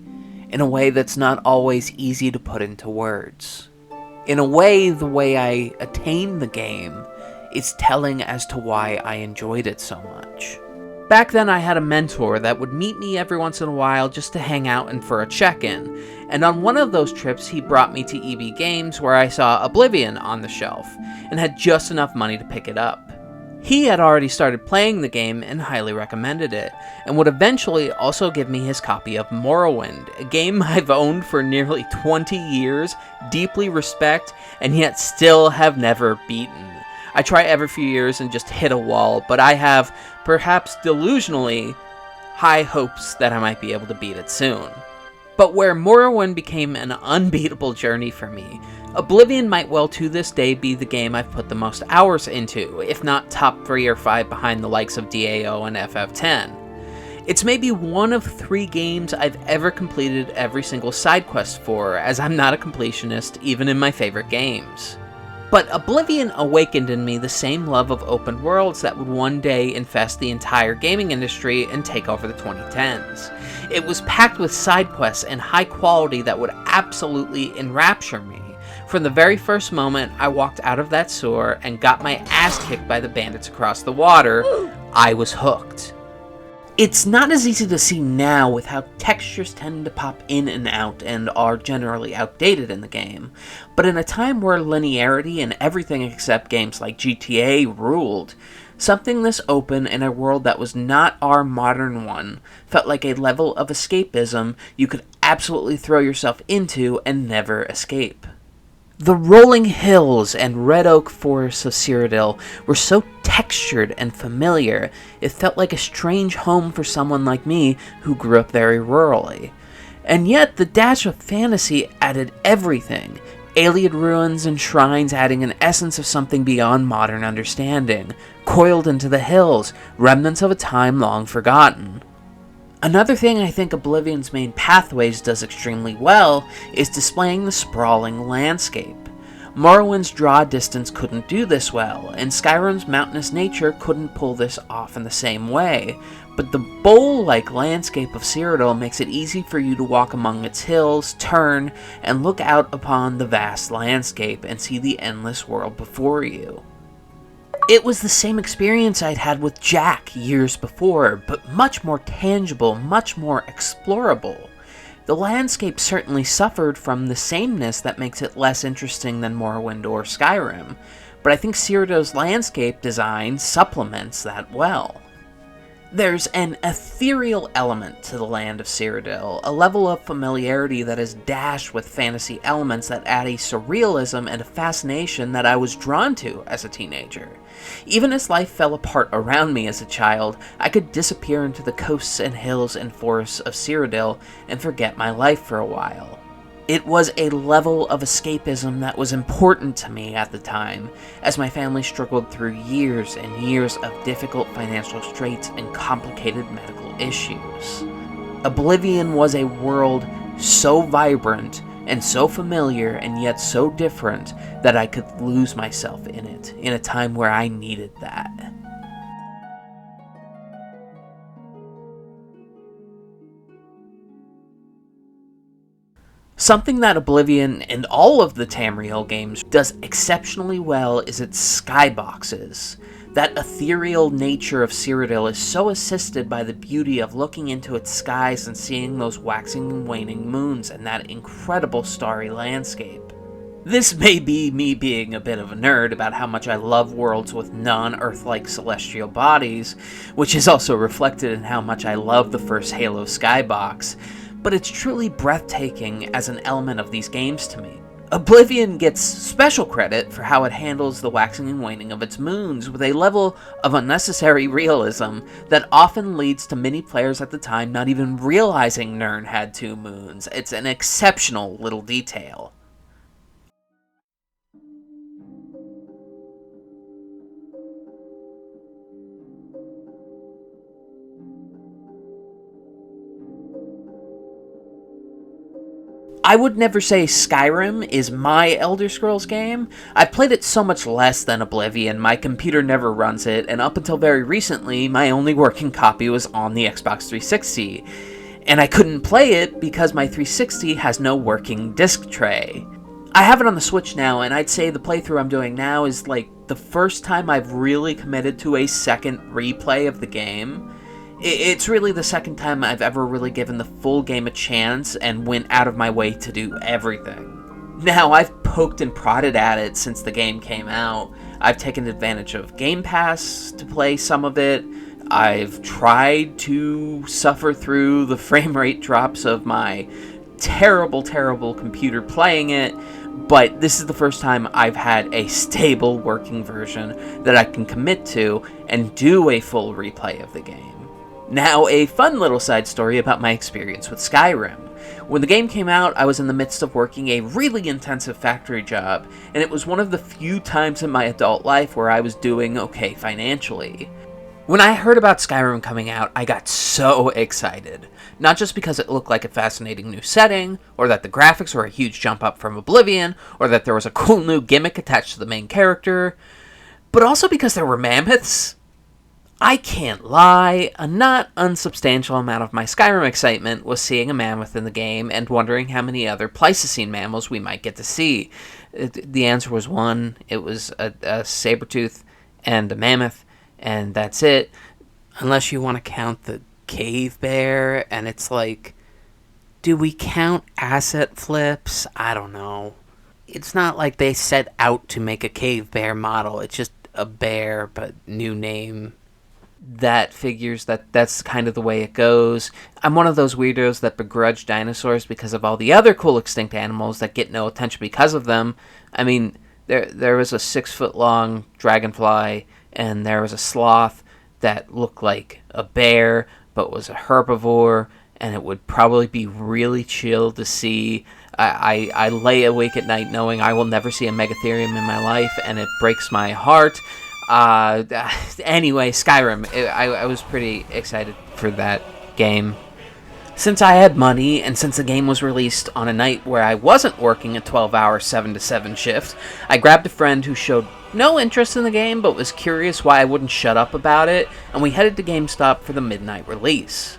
in a way that's not always easy to put into words. In a way, the way I attained the game is telling as to why I enjoyed it so much. Back then I had a mentor that would meet me every once in a while just to hang out and for a check-in, and on one of those trips he brought me to EB Games where I saw Oblivion on the shelf, and had just enough money to pick it up. He had already started playing the game and highly recommended it, and would eventually also give me his copy of Morrowind, a game I've owned for nearly 20 years, deeply respect, and yet still have never beaten. I try every few years and just hit a wall, but I have, perhaps delusionally, high hopes that I might be able to beat it soon. But where Morrowind became an unbeatable journey for me, Oblivion might well to this day be the game I've put the most hours into, if not top 3 or 5 behind the likes of DAO and FF10. It's maybe one of 3 games I've ever completed every single side quest for, as I'm not a completionist even in my favorite games. But Oblivion awakened in me the same love of open worlds that would one day infest the entire gaming industry and take over the 2010s. It was packed with side quests and high quality that would absolutely enrapture me. From the very first moment I walked out of that sewer and got my ass kicked by the bandits across the water, I was hooked. It's not as easy to see now with how textures tend to pop in and out and are generally outdated in the game, but in a time where linearity in everything except games like GTA ruled, something this open in a world that was not our modern one felt like a level of escapism you could absolutely throw yourself into and never escape. The rolling hills and red oak forests of Cyrodiil were so textured and familiar, it felt like a strange home for someone like me who grew up very rurally. And yet, the dash of fantasy added everything, alien ruins and shrines adding an essence of something beyond modern understanding, coiled into the hills, remnants of a time long forgotten. Another thing I think Oblivion's main pathways does extremely well is displaying the sprawling landscape. Morrowind's draw distance couldn't do this well, and Skyrim's mountainous nature couldn't pull this off in the same way, but the bowl-like landscape of Cyrodiil makes it easy for you to walk among its hills, turn, and look out upon the vast landscape and see the endless world before you. It was the same experience I'd had with Jack years before, but much more tangible, much more explorable. The landscape certainly suffered from the sameness that makes it less interesting than Morrowind or Skyrim, but I think Cyrodiil's landscape design supplements that well. There's an ethereal element to the land of Cyrodiil, a level of familiarity that is dashed with fantasy elements that add a surrealism and a fascination that I was drawn to as a teenager. Even as life fell apart around me as a child, I could disappear into the coasts and hills and forests of Cyrodiil and forget my life for a while. It was a level of escapism that was important to me at the time, as my family struggled through years and years of difficult financial straits and complicated medical issues. Oblivion was a world so vibrant and so familiar and yet so different that I could lose myself in it in a time where I needed that. Something that Oblivion and all of the Tamriel games does exceptionally well is its skyboxes. That ethereal nature of Cyrodiil is so assisted by the beauty of looking into its skies and seeing those waxing and waning moons and that incredible starry landscape. This may be me being a bit of a nerd about how much I love worlds with non-Earth-like celestial bodies, which is also reflected in how much I love the first Halo skybox, but it's truly breathtaking as an element of these games to me. Oblivion gets special credit for how it handles the waxing and waning of its moons with a level of unnecessary realism that often leads to many players at the time not even realizing Nirn had 2 moons. It's an exceptional little detail. I would never say Skyrim is my Elder Scrolls game. I've played it so much less than Oblivion, my computer never runs it, and up until very recently, my only working copy was on the Xbox 360. And I couldn't play it because my 360 has no working disc tray. I have it on the Switch now, and I'd say the playthrough I'm doing now is like the first time I've really committed to a second replay of the game. It's really the second time I've ever really given the full game a chance and went out of my way to do everything. Now, I've poked and prodded at it since the game came out. I've taken advantage of Game Pass to play some of it. I've tried to suffer through the frame rate drops of my terrible, terrible computer playing it, but this is the first time I've had a stable working version that I can commit to and do a full replay of the game. Now, a fun little side story about my experience with Skyrim. When the game came out, I was in the midst of working a really intensive factory job, and it was one of the few times in my adult life where I was doing okay financially. When I heard about Skyrim coming out, I got so excited. Not just because it looked like a fascinating new setting, or that the graphics were a huge jump up from Oblivion, or that there was a cool new gimmick attached to the main character, but also because there were mammoths. I can't lie, a not unsubstantial amount of my Skyrim excitement was seeing a mammoth in the game and wondering how many other Pleistocene mammals we might get to see. The answer was one. It was a saber-tooth and a mammoth, and that's it. Unless you want to count the cave bear, and it's like, do we count asset flips? I don't know. It's not like they set out to make a cave bear model. It's just a bear, but new name. That figures that's kind of the way it goes. I'm one of those weirdos that begrudge dinosaurs because of all the other cool extinct animals that get no attention because of them. I mean, there was a 6-foot-long dragonfly, and there was a sloth that looked like a bear, but was a herbivore, and it would probably be really chill to see. I lay awake at night knowing I will never see a megatherium in my life, and it breaks my heart. Anyway, Skyrim. I was pretty excited for that game. Since I had money, and since the game was released on a night where I wasn't working a 12-hour 7-to-7 shift, I grabbed a friend who showed no interest in the game, but was curious why I wouldn't shut up about it, and we headed to GameStop for the midnight release.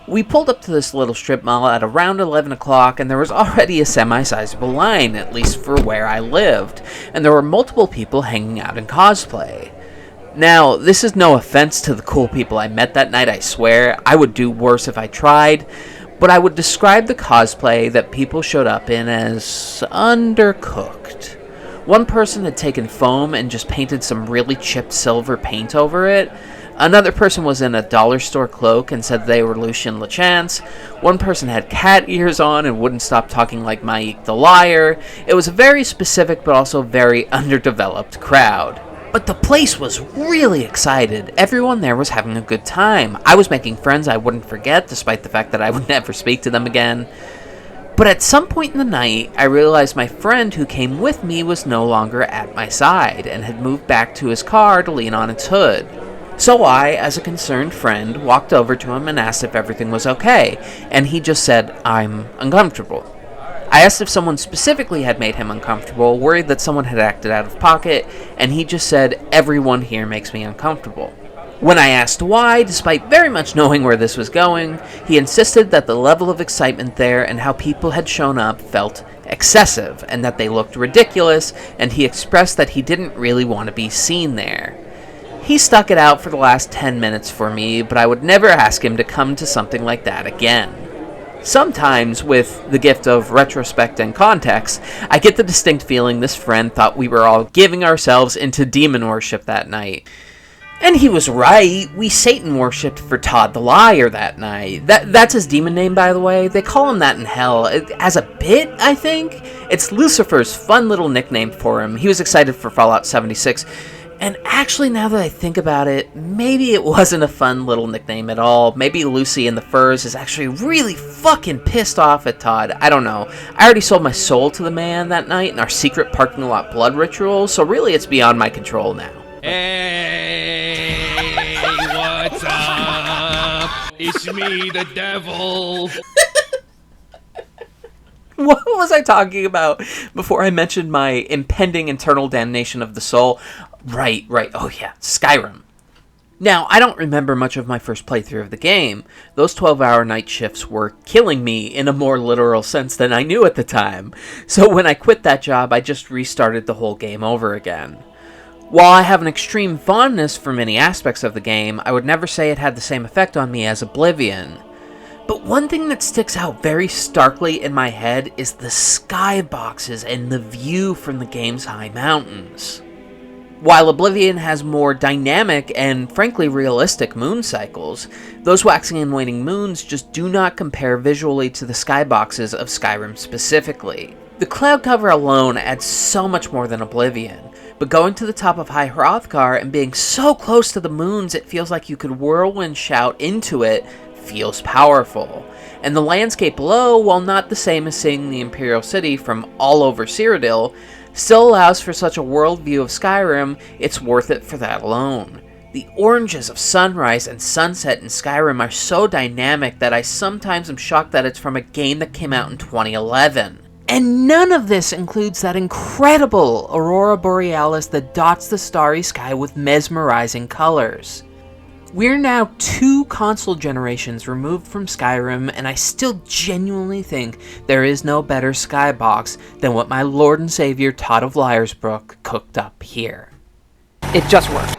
We pulled up to this little strip mall at around 11 o'clock, and there was already a semi-sizable line, at least for where I lived, and there were multiple people hanging out in cosplay. Now, this is no offense to the cool people I met that night, I swear. I would do worse if I tried, but I would describe the cosplay that people showed up in as undercooked. One person had taken foam and just painted some really chipped silver paint over it. Another person was in a dollar store cloak and said they were Lucien LeChance. One person had cat ears on and wouldn't stop talking like Mike the Liar. It was a very specific but also very underdeveloped crowd. But the place was really excited. Everyone there was having a good time. I was making friends I wouldn't forget, despite the fact that I would never speak to them again. But at some point in the night, I realized my friend who came with me was no longer at my side and had moved back to his car to lean on its hood. So I, as a concerned friend, walked over to him and asked if everything was okay, and he just said, "I'm uncomfortable." I asked if someone specifically had made him uncomfortable, worried that someone had acted out of pocket, and he just said, "Everyone here makes me uncomfortable." When I asked why, despite very much knowing where this was going, he insisted that the level of excitement there and how people had shown up felt excessive, and that they looked ridiculous, and he expressed that he didn't really want to be seen there. He stuck it out for the last 10 minutes for me, but I would never ask him to come to something like that again. Sometimes, with the gift of retrospect and context, I get the distinct feeling this friend thought we were all giving ourselves into demon worship that night. And he was right. We Satan worshipped for Todd the Liar that night. That's his demon name, by the way. They call him that in hell. As a bit, I think. It's Lucifer's fun little nickname for him. He was excited for Fallout 76. And actually, now that I think about it, maybe it wasn't a fun little nickname at all. Maybe Lucy in the Furs is actually really fucking pissed off at Todd. I don't know. I already sold my soul to the man that night in our secret parking lot blood ritual, so really it's beyond my control now. Hey, what's up? It's me, the devil. What was I talking about before I mentioned my impending internal damnation of the soul? Right. Oh yeah, Skyrim. Now, I don't remember much of my first playthrough of the game. Those 12-hour night shifts were killing me in a more literal sense than I knew at the time. So when I quit that job, I just restarted the whole game over again. While I have an extreme fondness for many aspects of the game, I would never say it had the same effect on me as Oblivion. But one thing that sticks out very starkly in my head is the skyboxes and the view from the game's high mountains. While Oblivion has more dynamic and frankly realistic moon cycles, those waxing and waning moons just do not compare visually to the skyboxes of Skyrim specifically. The cloud cover alone adds so much more than Oblivion, but going to the top of High Hrothgar and being so close to the moons it feels like you could whirlwind shout into it feels powerful. And the landscape below, while not the same as seeing the Imperial City from all over Cyrodiil, still allows for such a worldview of Skyrim, it's worth it for that alone. The oranges of sunrise and sunset in Skyrim are so dynamic that I sometimes am shocked that it's from a game that came out in 2011. And none of this includes that incredible Aurora Borealis that dots the starry sky with mesmerizing colors. We're now 2 console generations removed from Skyrim, and I still genuinely think there is no better skybox than what my Lord and Savior Todd of Liarsbrook cooked up here. It just worked.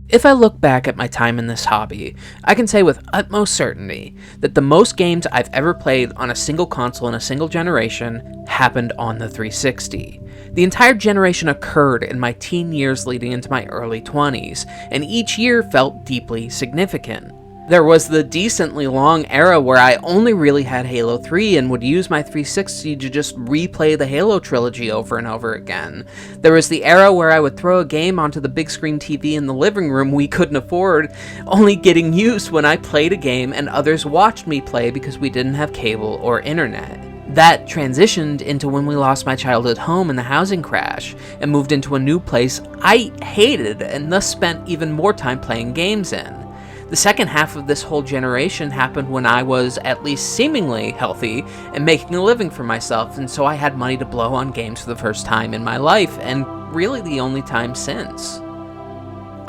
If I look back at my time in this hobby, I can say with utmost certainty that the most games I've ever played on a single console in a single generation happened on the 360. The entire generation occurred in my teen years leading into my early 20s, and each year felt deeply significant. There was the decently long era where I only really had Halo 3 and would use my 360 to just replay the Halo trilogy over and over again. There was the era where I would throw a game onto the big screen TV in the living room we couldn't afford, only getting used when I played a game and others watched me play because we didn't have cable or internet. That transitioned into when we lost my childhood home in the housing crash and moved into a new place I hated and thus spent even more time playing games in. The second half of this whole generation happened when I was at least seemingly healthy and making a living for myself, and so I had money to blow on games for the first time in my life, and really the only time since.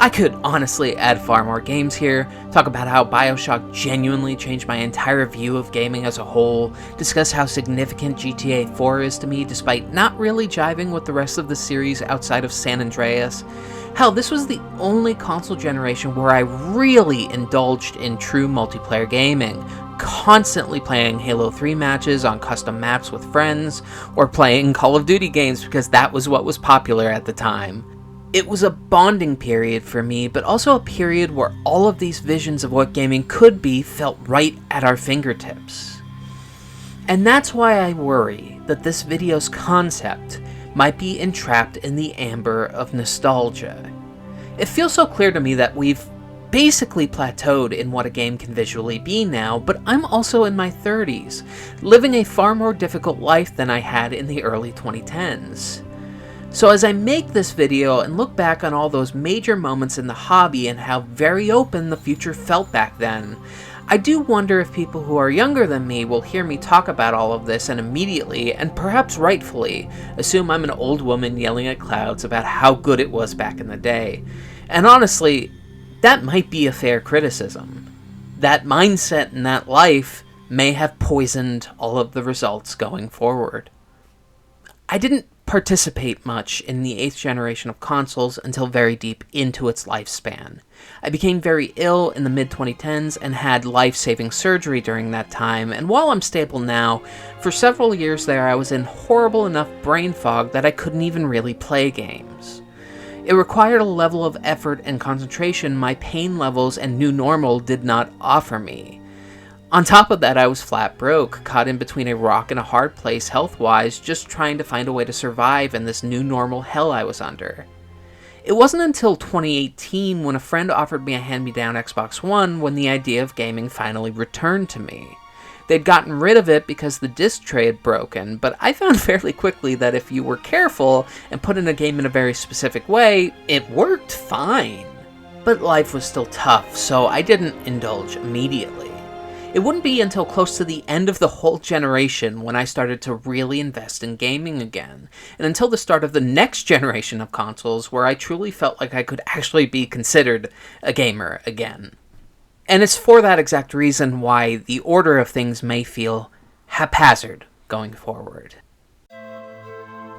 I could honestly add far more games here, talk about how BioShock genuinely changed my entire view of gaming as a whole, discuss how significant GTA 4 is to me despite not really jiving with the rest of the series outside of San Andreas. Hell, this was the only console generation where I really indulged in true multiplayer gaming, constantly playing Halo 3 matches on custom maps with friends, or playing Call of Duty games because that was what was popular at the time. It was a bonding period for me, but also a period where all of these visions of what gaming could be felt right at our fingertips. And that's why I worry that this video's concept might be entrapped in the amber of nostalgia. It feels so clear to me that we've basically plateaued in what a game can visually be now, but I'm also in my 30s, living a far more difficult life than I had in the early 2010s. So as I make this video and look back on all those major moments in the hobby and how very open the future felt back then, I do wonder if people who are younger than me will hear me talk about all of this and immediately, and perhaps rightfully, assume I'm an old woman yelling at clouds about how good it was back in the day. And honestly, that might be a fair criticism. That mindset and that life may have poisoned all of the results going forward. I didn't participate much in the 8th generation of consoles until very deep into its lifespan. I became very ill in the mid-2010s and had life-saving surgery during that time, and while I'm stable now, for several years there I was in horrible enough brain fog that I couldn't even really play games. It required a level of effort and concentration my pain levels and new normal did not offer me. On top of that, I was flat broke, caught in between a rock and a hard place health-wise, just trying to find a way to survive in this new normal hell I was under. It wasn't until 2018 when a friend offered me a hand-me-down Xbox One when the idea of gaming finally returned to me. They'd gotten rid of it because the disc tray had broken, but I found fairly quickly that if you were careful and put in a game in a very specific way, it worked fine. But life was still tough, so I didn't indulge immediately. It wouldn't be until close to the end of the whole generation when I started to really invest in gaming again, and until the start of the next generation of consoles where I truly felt like I could actually be considered a gamer again. And it's for that exact reason why the order of things may feel haphazard going forward.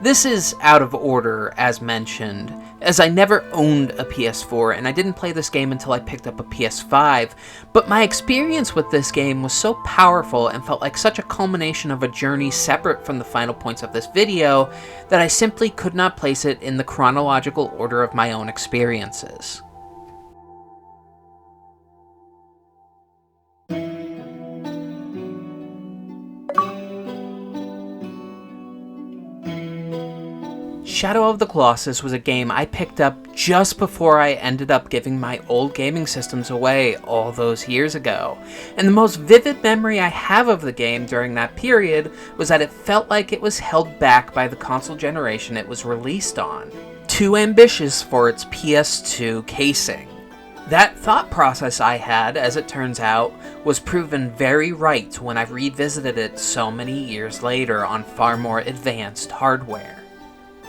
This is out of order, as mentioned, as I never owned a PS4 and I didn't play this game until I picked up a PS5, but my experience with this game was so powerful and felt like such a culmination of a journey separate from the final points of this video that I simply could not place it in the chronological order of my own experiences. Shadow of the Colossus was a game I picked up just before I ended up giving my old gaming systems away all those years ago, and the most vivid memory I have of the game during that period was that it felt like it was held back by the console generation it was released on. Too ambitious for its PS2 casing. That thought process I had, as it turns out, was proven very right when I revisited it so many years later on far more advanced hardware.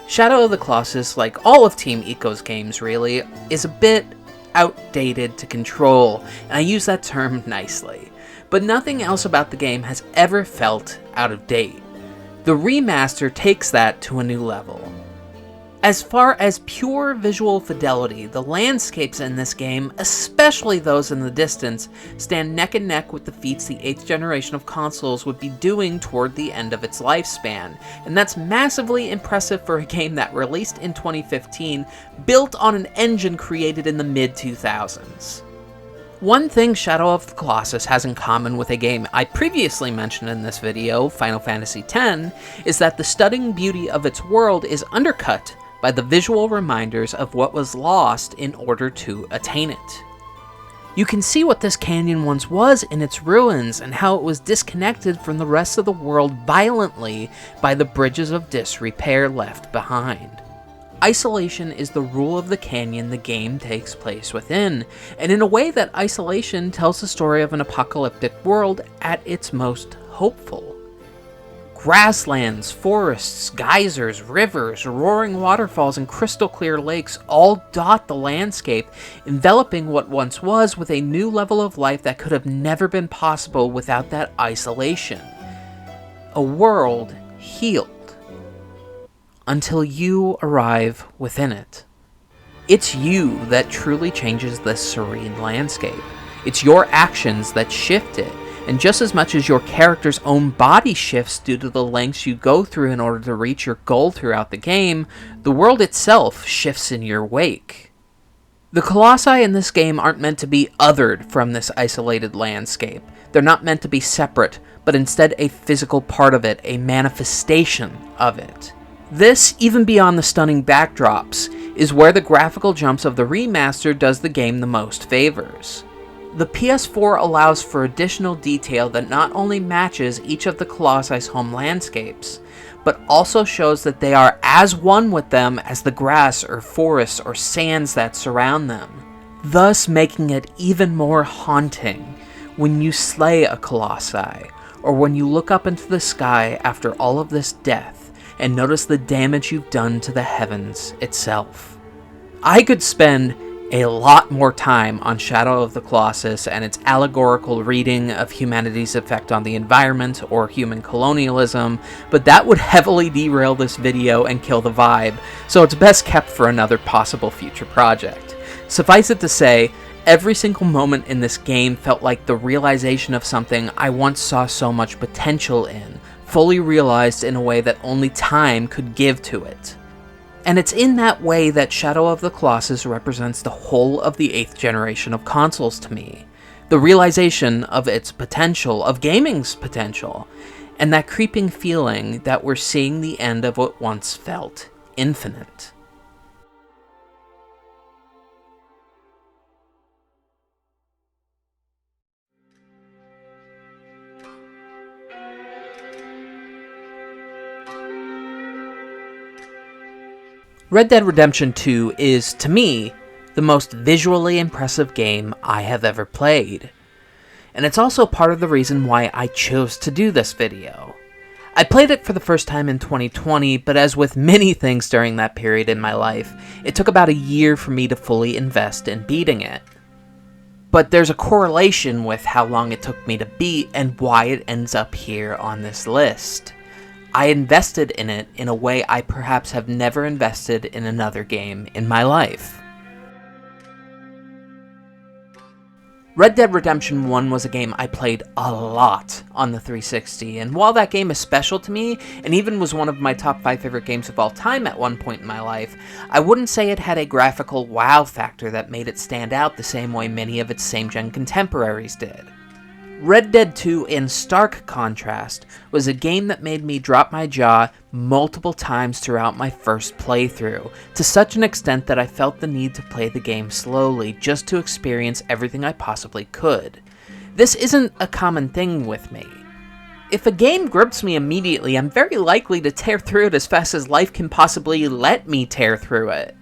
Shadow of the Colossus, like all of Team Ico's games really, is a bit outdated to control, and I use that term nicely. But nothing else about the game has ever felt out of date. The remaster takes that to a new level. As far as pure visual fidelity, the landscapes in this game, especially those in the distance, stand neck and neck with the feats the 8th generation of consoles would be doing toward the end of its lifespan, and that's massively impressive for a game that released in 2015, built on an engine created in the mid-2000s. One thing Shadow of the Colossus has in common with a game I previously mentioned in this video, Final Fantasy X, is that the stunning beauty of its world is undercut by the visual reminders of what was lost in order to attain it. You can see what this canyon once was in its ruins and how it was disconnected from the rest of the world violently by the bridges of disrepair left behind. Isolation is the rule of the canyon the game takes place within, and in a way that isolation tells the story of an apocalyptic world at its most hopeful. Grasslands, forests, geysers, rivers, roaring waterfalls, and crystal clear lakes all dot the landscape, enveloping what once was with a new level of life that could have never been possible without that isolation. A world healed. Until you arrive within it. It's you that truly changes this serene landscape. It's your actions that shift it. And just as much as your character's own body shifts due to the lengths you go through in order to reach your goal throughout the game, the world itself shifts in your wake. The Colossi in this game aren't meant to be othered from this isolated landscape. They're not meant to be separate, but instead a physical part of it, a manifestation of it. This, even beyond the stunning backdrops, is where the graphical jumps of the remaster does the game the most favors. The PS4 allows for additional detail that not only matches each of the Colossus' home landscapes, but also shows that they are as one with them as the grass or forests or sands that surround them, thus making it even more haunting when you slay a Colossi, or when you look up into the sky after all of this death and notice the damage you've done to the heavens itself. I could spend a lot more time on Shadow of the Colossus and its allegorical reading of humanity's effect on the environment or human colonialism, but that would heavily derail this video and kill the vibe, so it's best kept for another possible future project. Suffice it to say, every single moment in this game felt like the realization of something I once saw so much potential in, fully realized in a way that only time could give to it. And it's in that way that Shadow of the Colossus represents the whole of the 8th generation of consoles to me. The realization of its potential, of gaming's potential, and that creeping feeling that we're seeing the end of what once felt infinite. Red Dead Redemption 2 is, to me, the most visually impressive game I have ever played. And it's also part of the reason why I chose to do this video. I played it for the first time in 2020, but as with many things during that period in my life, it took about a year for me to fully invest in beating it. But there's a correlation with how long it took me to beat and why it ends up here on this list. I invested in it in a way I perhaps have never invested in another game in my life. Red Dead Redemption 1 was a game I played a lot on the 360, and while that game is special to me, and even was one of my top 5 favorite games of all time at one point in my life, I wouldn't say it had a graphical wow factor that made it stand out the same way many of its same-gen contemporaries did. Red Dead 2, in stark contrast, was a game that made me drop my jaw multiple times throughout my first playthrough, to such an extent that I felt the need to play the game slowly just to experience everything I possibly could. This isn't a common thing with me. If a game grips me immediately, I'm very likely to tear through it as fast as life can possibly let me tear through it.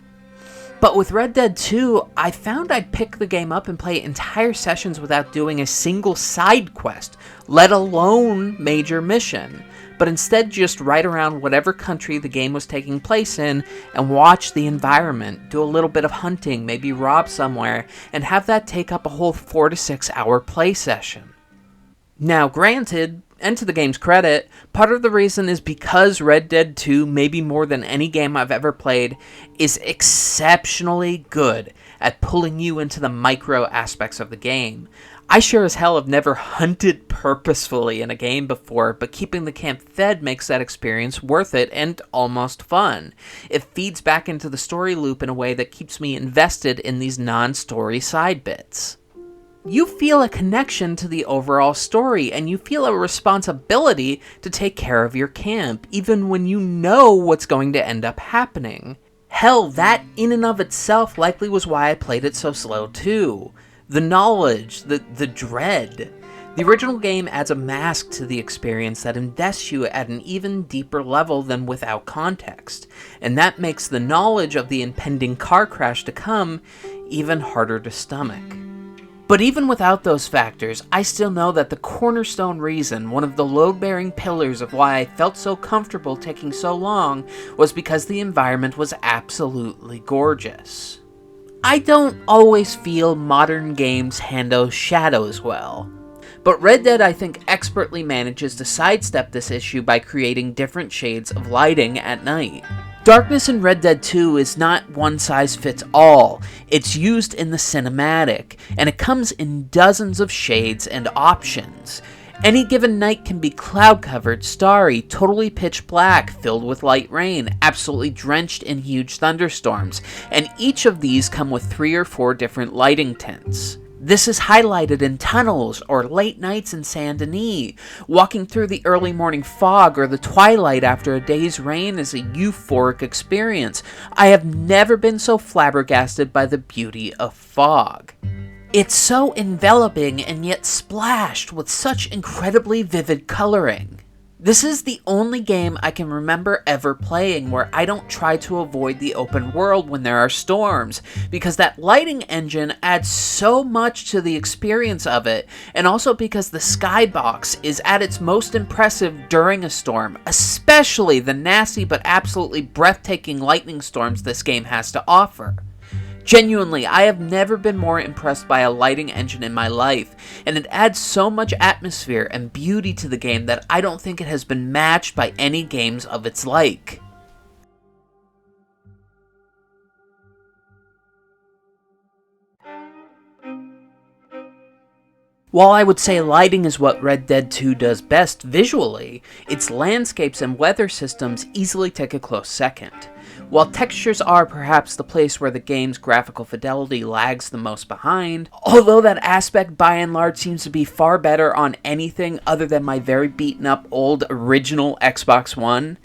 But with Red Dead 2, I found I'd pick the game up and play entire sessions without doing a single side quest, let alone major mission, but instead just ride around whatever country the game was taking place in and watch the environment, do a little bit of hunting, maybe rob somewhere, and have that take up a whole 4 to 6 hour play session. Now granted, and to the game's credit, part of the reason is because Red Dead 2, maybe more than any game I've ever played, is exceptionally good at pulling you into the micro aspects of the game. I sure as hell have never hunted purposefully in a game before, but keeping the camp fed makes that experience worth it and almost fun. It feeds back into the story loop in a way that keeps me invested in these non-story side bits. You feel a connection to the overall story, and you feel a responsibility to take care of your camp, even when you know what's going to end up happening. Hell, that in and of itself likely was why I played it so slow too. The knowledge, the dread. The original game adds a mask to the experience that invests you at an even deeper level than without context, and that makes the knowledge of the impending car crash to come even harder to stomach. But even without those factors, I still know that the cornerstone reason, one of the load-bearing pillars of why I felt so comfortable taking so long, was because the environment was absolutely gorgeous. I don't always feel modern games handle shadows well, but Red Dead I think expertly manages to sidestep this issue by creating different shades of lighting at night. Darkness in Red Dead 2 is not one size fits all. It's used in the cinematic, and it comes in dozens of shades and options. Any given night can be cloud-covered, starry, totally pitch black, filled with light rain, absolutely drenched in huge thunderstorms, and each of these come with 3 or 4 different lighting tints. This is highlighted in tunnels, or late nights in Saint Denis. Walking through the early morning fog or the twilight after a day's rain is a euphoric experience. I have never been so flabbergasted by the beauty of fog. It's so enveloping and yet splashed with such incredibly vivid coloring. This is the only game I can remember ever playing where I don't try to avoid the open world when there are storms, because that lighting engine adds so much to the experience of it, and also because the skybox is at its most impressive during a storm, especially the nasty but absolutely breathtaking lightning storms this game has to offer. Genuinely, I have never been more impressed by a lighting engine in my life, and it adds so much atmosphere and beauty to the game that I don't think it has been matched by any games of its like. While I would say lighting is what Red Dead 2 does best visually, its landscapes and weather systems easily take a close second. While textures are perhaps the place where the game's graphical fidelity lags the most behind, although that aspect by and large seems to be far better on anything other than my very beaten up old original Xbox One,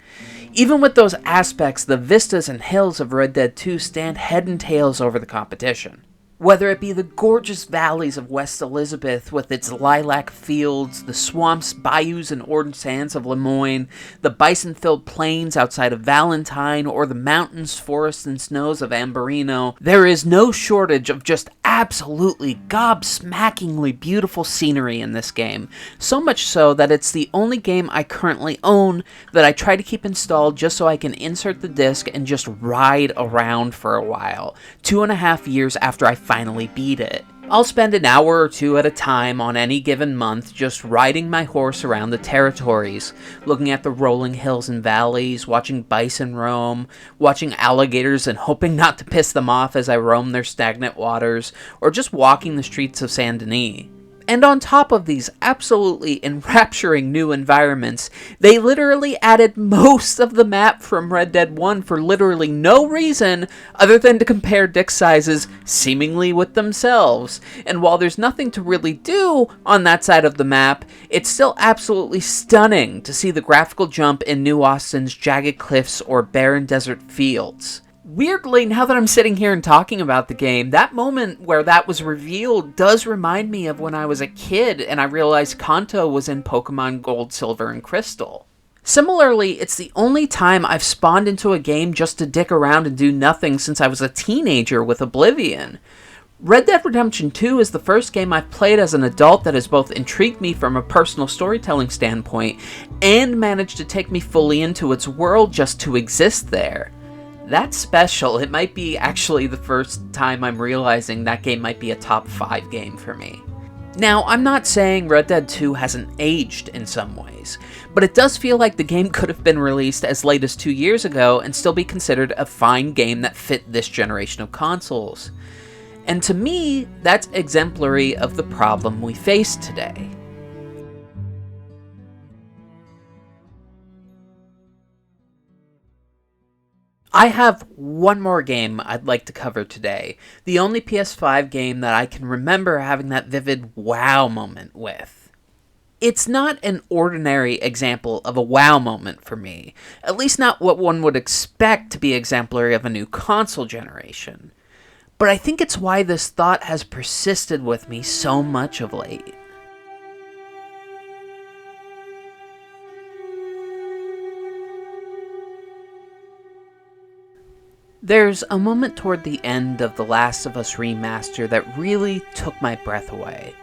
even with those aspects, the vistas and hills of Red Dead 2 stand head and tails over the competition. Whether it be the gorgeous valleys of West Elizabeth with its lilac fields, the swamps, bayous, and orange sands of Lemoyne, the bison-filled plains outside of Valentine, or the mountains, forests, and snows of Ambarino, there is no shortage of just absolutely gobsmackingly beautiful scenery in this game. So much so that it's the only game I currently own that I try to keep installed just so I can insert the disc and just ride around for a while, 2.5 years after I finally beat it. I'll spend an hour or 2 at a time on any given month just riding my horse around the territories, looking at the rolling hills and valleys, watching bison roam, watching alligators and hoping not to piss them off as I roam their stagnant waters, or just walking the streets of Saint Denis. And on top of these absolutely enrapturing new environments, they literally added most of the map from Red Dead 1 for literally no reason other than to compare dick sizes seemingly with themselves. And while there's nothing to really do on that side of the map, it's still absolutely stunning to see the graphical jump in New Austin's jagged cliffs or barren desert fields. Weirdly, now that I'm sitting here and talking about the game, that moment where that was revealed does remind me of when I was a kid and I realized Kanto was in Pokemon Gold, Silver, and Crystal. Similarly, it's the only time I've spawned into a game just to dick around and do nothing since I was a teenager with Oblivion. Red Dead Redemption 2 is the first game I've played as an adult that has both intrigued me from a personal storytelling standpoint and managed to take me fully into its world just to exist there. That's special. It might be actually the first time I'm realizing that game might be a top 5 game for me. Now, I'm not saying Red Dead 2 hasn't aged in some ways, but it does feel like the game could have been released as late as 2 years ago and still be considered a fine game that fit this generation of consoles. And to me, that's exemplary of the problem we face today. I have one more game I'd like to cover today, the only PS5 game that I can remember having that vivid wow moment with. It's not an ordinary example of a wow moment for me, at least not what one would expect to be exemplary of a new console generation. But I think it's why this thought has persisted with me so much of late. There's a moment toward the end of The Last of Us Remaster that really took my breath away.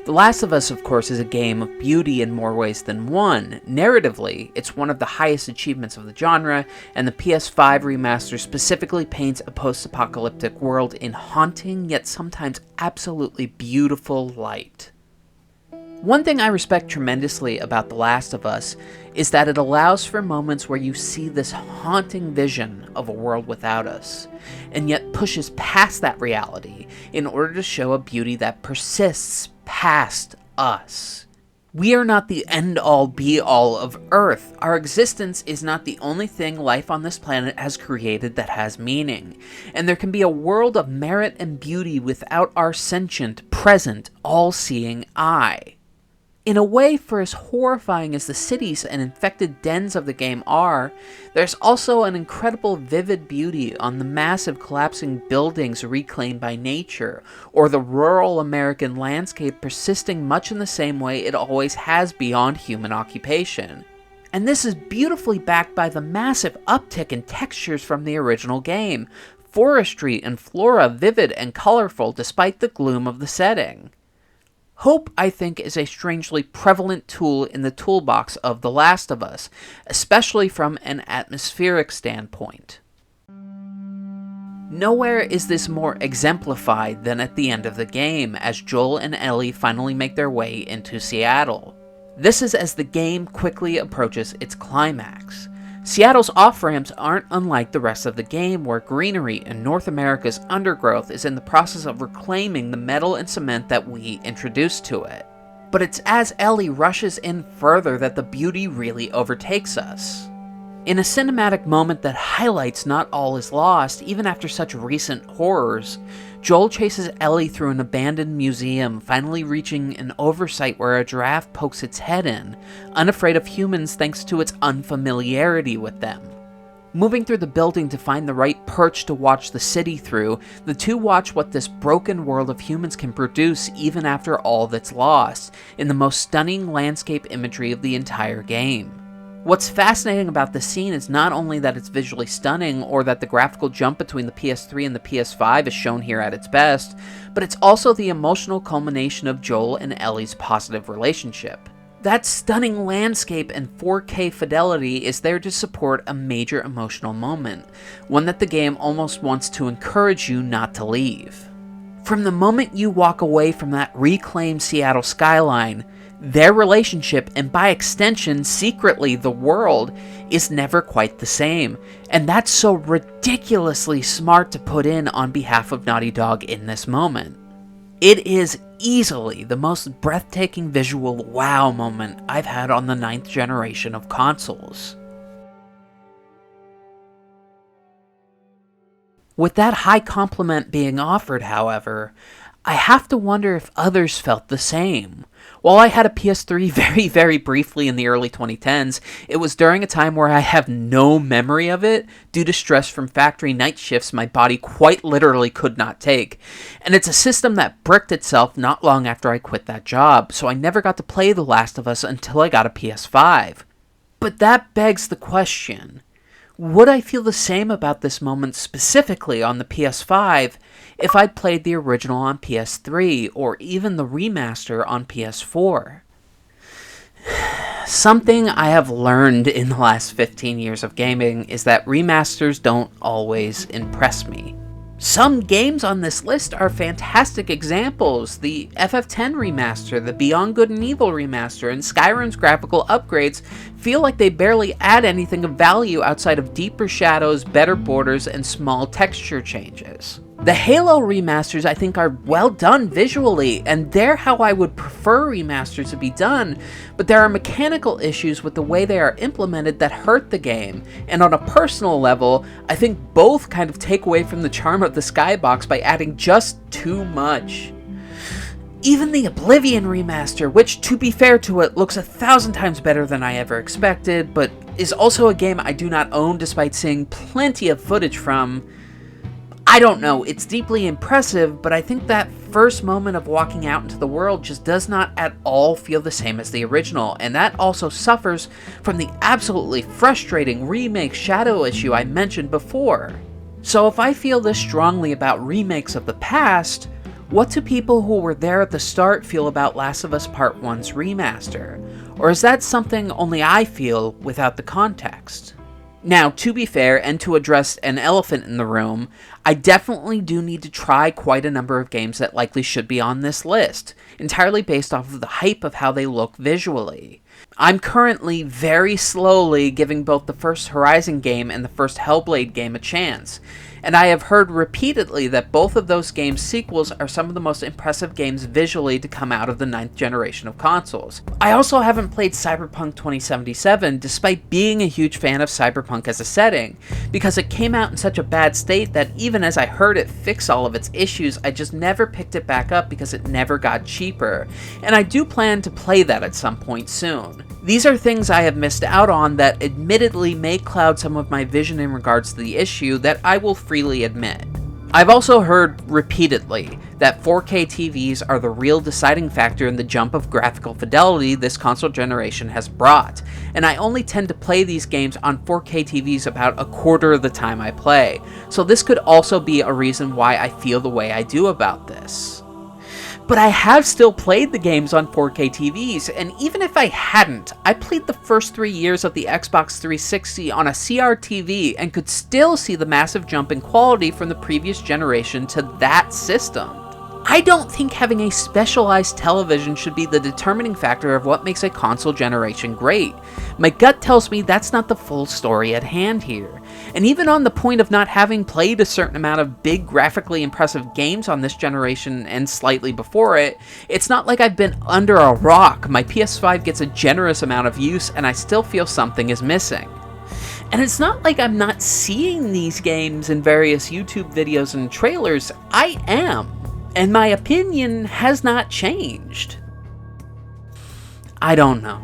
The Last of Us, of course, is a game of beauty in more ways than one. Narratively, it's one of the highest achievements of the genre, and the PS5 remaster specifically paints a post-apocalyptic world in haunting yet sometimes absolutely beautiful light. One thing I respect tremendously about The Last of Us is that it allows for moments where you see this haunting vision of a world without us, and yet pushes past that reality in order to show a beauty that persists past us. We are not the end-all be-all of Earth. Our existence is not the only thing life on this planet has created that has meaning, and there can be a world of merit and beauty without our sentient, present, all-seeing eye. In a way, for as horrifying as the cities and infected dens of the game are, there's also an incredible vivid beauty on the massive collapsing buildings reclaimed by nature, or the rural American landscape persisting much in the same way it always has beyond human occupation. And this is beautifully backed by the massive uptick in textures from the original game, forestry and flora vivid and colorful despite the gloom of the setting. Hope, I think, is a strangely prevalent tool in the toolbox of The Last of Us, especially from an atmospheric standpoint. Nowhere is this more exemplified than at the end of the game, as Joel and Ellie finally make their way into Seattle. This is as the game quickly approaches its climax. Seattle's off-ramps aren't unlike the rest of the game, where greenery and North America's undergrowth is in the process of reclaiming the metal and cement that we introduced to it. But it's as Ellie rushes in further that the beauty really overtakes us. In a cinematic moment that highlights not all is lost, even after such recent horrors, Joel chases Ellie through an abandoned museum, finally reaching an oversight where a giraffe pokes its head in, unafraid of humans thanks to its unfamiliarity with them. Moving through the building to find the right perch to watch the city through, the two watch what this broken world of humans can produce even after all that's lost, in the most stunning landscape imagery of the entire game. What's fascinating about this scene is not only that it's visually stunning, or that the graphical jump between the PS3 and the PS5 is shown here at its best, but it's also the emotional culmination of Joel and Ellie's positive relationship. That stunning landscape and 4K fidelity is there to support a major emotional moment, one that the game almost wants to encourage you not to leave. From the moment you walk away from that reclaimed Seattle skyline, their relationship, and by extension, secretly the world, is never quite the same. And that's so ridiculously smart to put in on behalf of Naughty Dog in this moment. It is easily the most breathtaking visual wow moment I've had on the 9th generation of consoles. With that high compliment being offered, however, I have to wonder if others felt the same. While I had a PS3 very, very briefly in the early 2010s, it was during a time where I have no memory of it due to stress from factory night shifts my body quite literally could not take. And it's a system that bricked itself not long after I quit that job, so I never got to play The Last of Us until I got a PS5. But that begs the question, would I feel the same about this moment specifically on the PS5 if I'd played the original on PS3 or even the remaster on PS4? Something I have learned in the last 15 years of gaming is that remasters don't always impress me. Some games on this list are fantastic examples. The FF10 remaster, the Beyond Good and Evil remaster, and Skyrim's graphical upgrades feel like they barely add anything of value outside of deeper shadows, better borders, and small texture changes. The Halo remasters I think are well done visually, and they're how I would prefer remasters to be done, but there are mechanical issues with the way they are implemented that hurt the game, and on a personal level, I think both kind of take away from the charm of the Skybox by adding just too much. Even the Oblivion remaster, which to be fair to it, looks 1,000 times better than I ever expected, but is also a game I do not own despite seeing plenty of footage from. I don't know, it's deeply impressive, but I think that first moment of walking out into the world just does not at all feel the same as the original, and that also suffers from the absolutely frustrating remake shadow issue I mentioned before. So if I feel this strongly about remakes of the past, what do people who were there at the start feel about Last of Us Part 1's remaster? Or is that something only I feel without the context? Now, to be fair, and to address an elephant in the room, I definitely do need to try quite a number of games that likely should be on this list, entirely based off of the hype of how they look visually. I'm currently very slowly giving both the first Horizon game and the first Hellblade game a chance, and I have heard repeatedly that both of those games' sequels are some of the most impressive games visually to come out of the 9th generation of consoles. I also haven't played Cyberpunk 2077, despite being a huge fan of Cyberpunk as a setting, because it came out in such a bad state that even as I heard it fix all of its issues, I just never picked it back up because it never got cheaper, and I do plan to play that at some point soon. These are things I have missed out on that admittedly may cloud some of my vision in regards to the issue that I will freely admit. I've also heard repeatedly that 4K TVs are the real deciding factor in the jump of graphical fidelity this console generation has brought, and I only tend to play these games on 4K TVs about a quarter of the time I play, so this could also be a reason why I feel the way I do about this. But I have still played the games on 4K TVs, and even if I hadn't, I played the first 3 years of the Xbox 360 on a CRTV and could still see the massive jump in quality from the previous generation to that system. I don't think having a specialized television should be the determining factor of what makes a console generation great. My gut tells me that's not the full story at hand here. And even on the point of not having played a certain amount of big graphically impressive games on this generation and slightly before it, it's not like I've been under a rock. My PS5 gets a generous amount of use and I still feel something is missing. And it's not like I'm not seeing these games in various YouTube videos and trailers. I am. And my opinion has not changed. I don't know.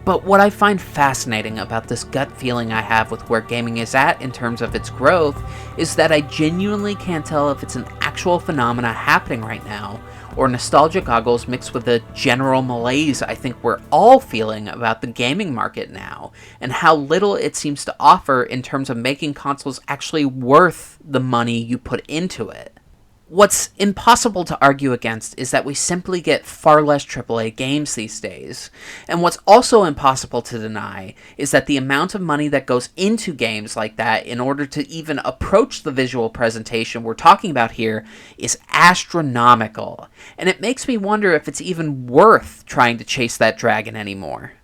But what I find fascinating about this gut feeling I have with where gaming is at in terms of its growth is that I genuinely can't tell if it's an actual phenomena happening right now, or nostalgia goggles mixed with the general malaise I think we're all feeling about the gaming market now, and how little it seems to offer in terms of making consoles actually worth the money you put into it. What's impossible to argue against is that we simply get far less AAA games these days, and what's also impossible to deny is that the amount of money that goes into games like that in order to even approach the visual presentation we're talking about here is astronomical, and it makes me wonder if it's even worth trying to chase that dragon anymore.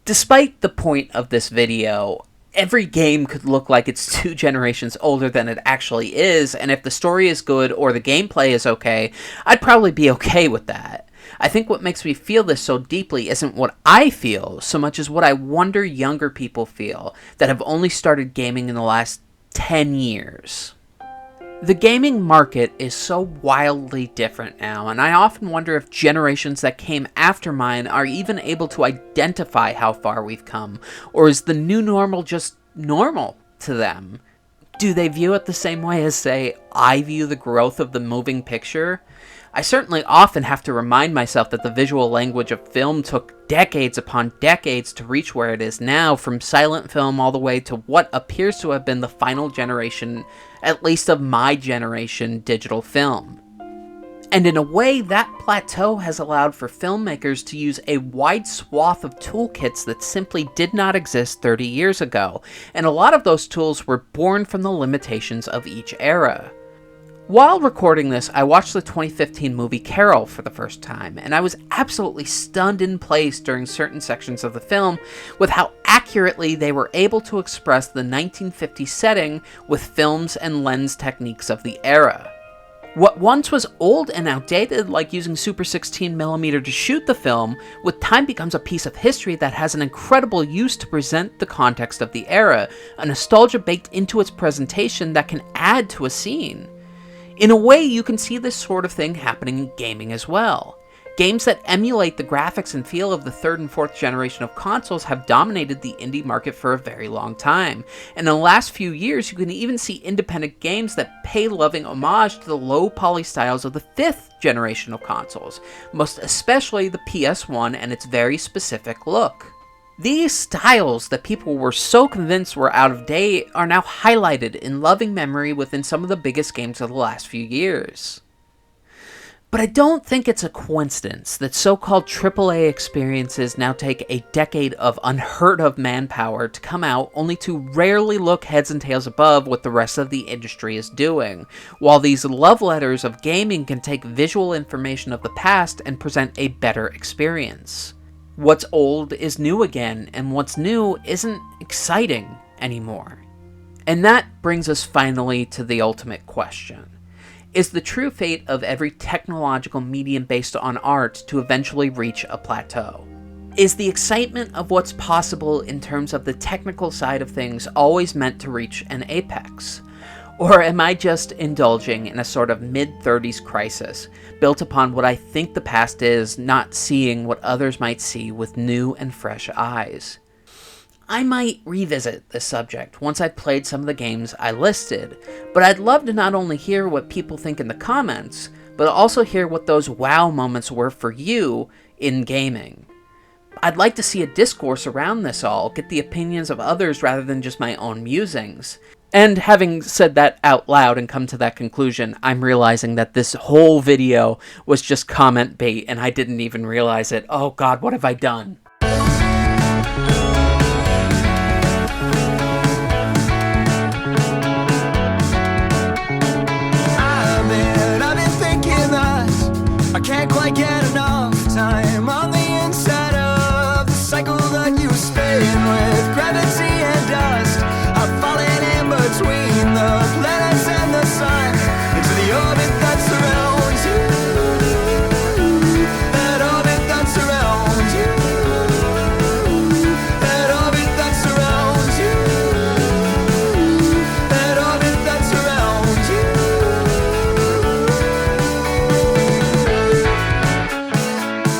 Despite the point of this video, every game could look like it's 2 generations older than it actually is, and if the story is good or the gameplay is okay, I'd probably be okay with that. I think what makes me feel this so deeply isn't what I feel, so much as what I wonder younger people feel that have only started gaming in the last 10 years. The gaming market is so wildly different now, and I often wonder if generations that came after mine are even able to identify how far we've come, or is the new normal just normal to them? Do they view it the same way as, say, I view the growth of the moving picture? I certainly often have to remind myself that the visual language of film took decades upon decades to reach where it is now, from silent film all the way to what appears to have been the final generation, at least of my generation, digital film. And in a way, that plateau has allowed for filmmakers to use a wide swath of toolkits that simply did not exist 30 years ago, and a lot of those tools were born from the limitations of each era. While recording this, I watched the 2015 movie Carol for the first time, and I was absolutely stunned in place during certain sections of the film with how accurately they were able to express the 1950s setting with films and lens techniques of the era. What once was old and outdated, like using Super 16mm to shoot the film, with time becomes a piece of history that has an incredible use to present the context of the era, a nostalgia baked into its presentation that can add to a scene. In a way, you can see this sort of thing happening in gaming as well. Games that emulate the graphics and feel of the 3rd and 4th generation of consoles have dominated the indie market for a very long time, and in the last few years you can even see independent games that pay loving homage to the low poly styles of the 5th generation of consoles, most especially the PS1 and its very specific look. These styles that people were so convinced were out of date are now highlighted in loving memory within some of the biggest games of the last few years. But I don't think it's a coincidence that so-called AAA experiences now take a decade of unheard of manpower to come out only to rarely look heads and tails above what the rest of the industry is doing, while these love letters of gaming can take visual information of the past and present a better experience. What's old is new again, and what's new isn't exciting anymore. And that brings us finally to the ultimate question. Is the true fate of every technological medium based on art to eventually reach a plateau? Is the excitement of what's possible in terms of the technical side of things always meant to reach an apex? Or am I just indulging in a sort of mid-30s crisis, built upon what I think the past is, not seeing what others might see with new and fresh eyes? I might revisit this subject once I've played some of the games I listed, but I'd love to not only hear what people think in the comments, but also hear what those wow moments were for you in gaming. I'd like to see a discourse around this all, get the opinions of others rather than just my own musings. And having said that out loud and come to that conclusion, I'm realizing that this whole video was just comment bait and I didn't even realize it. Oh god, what have I done?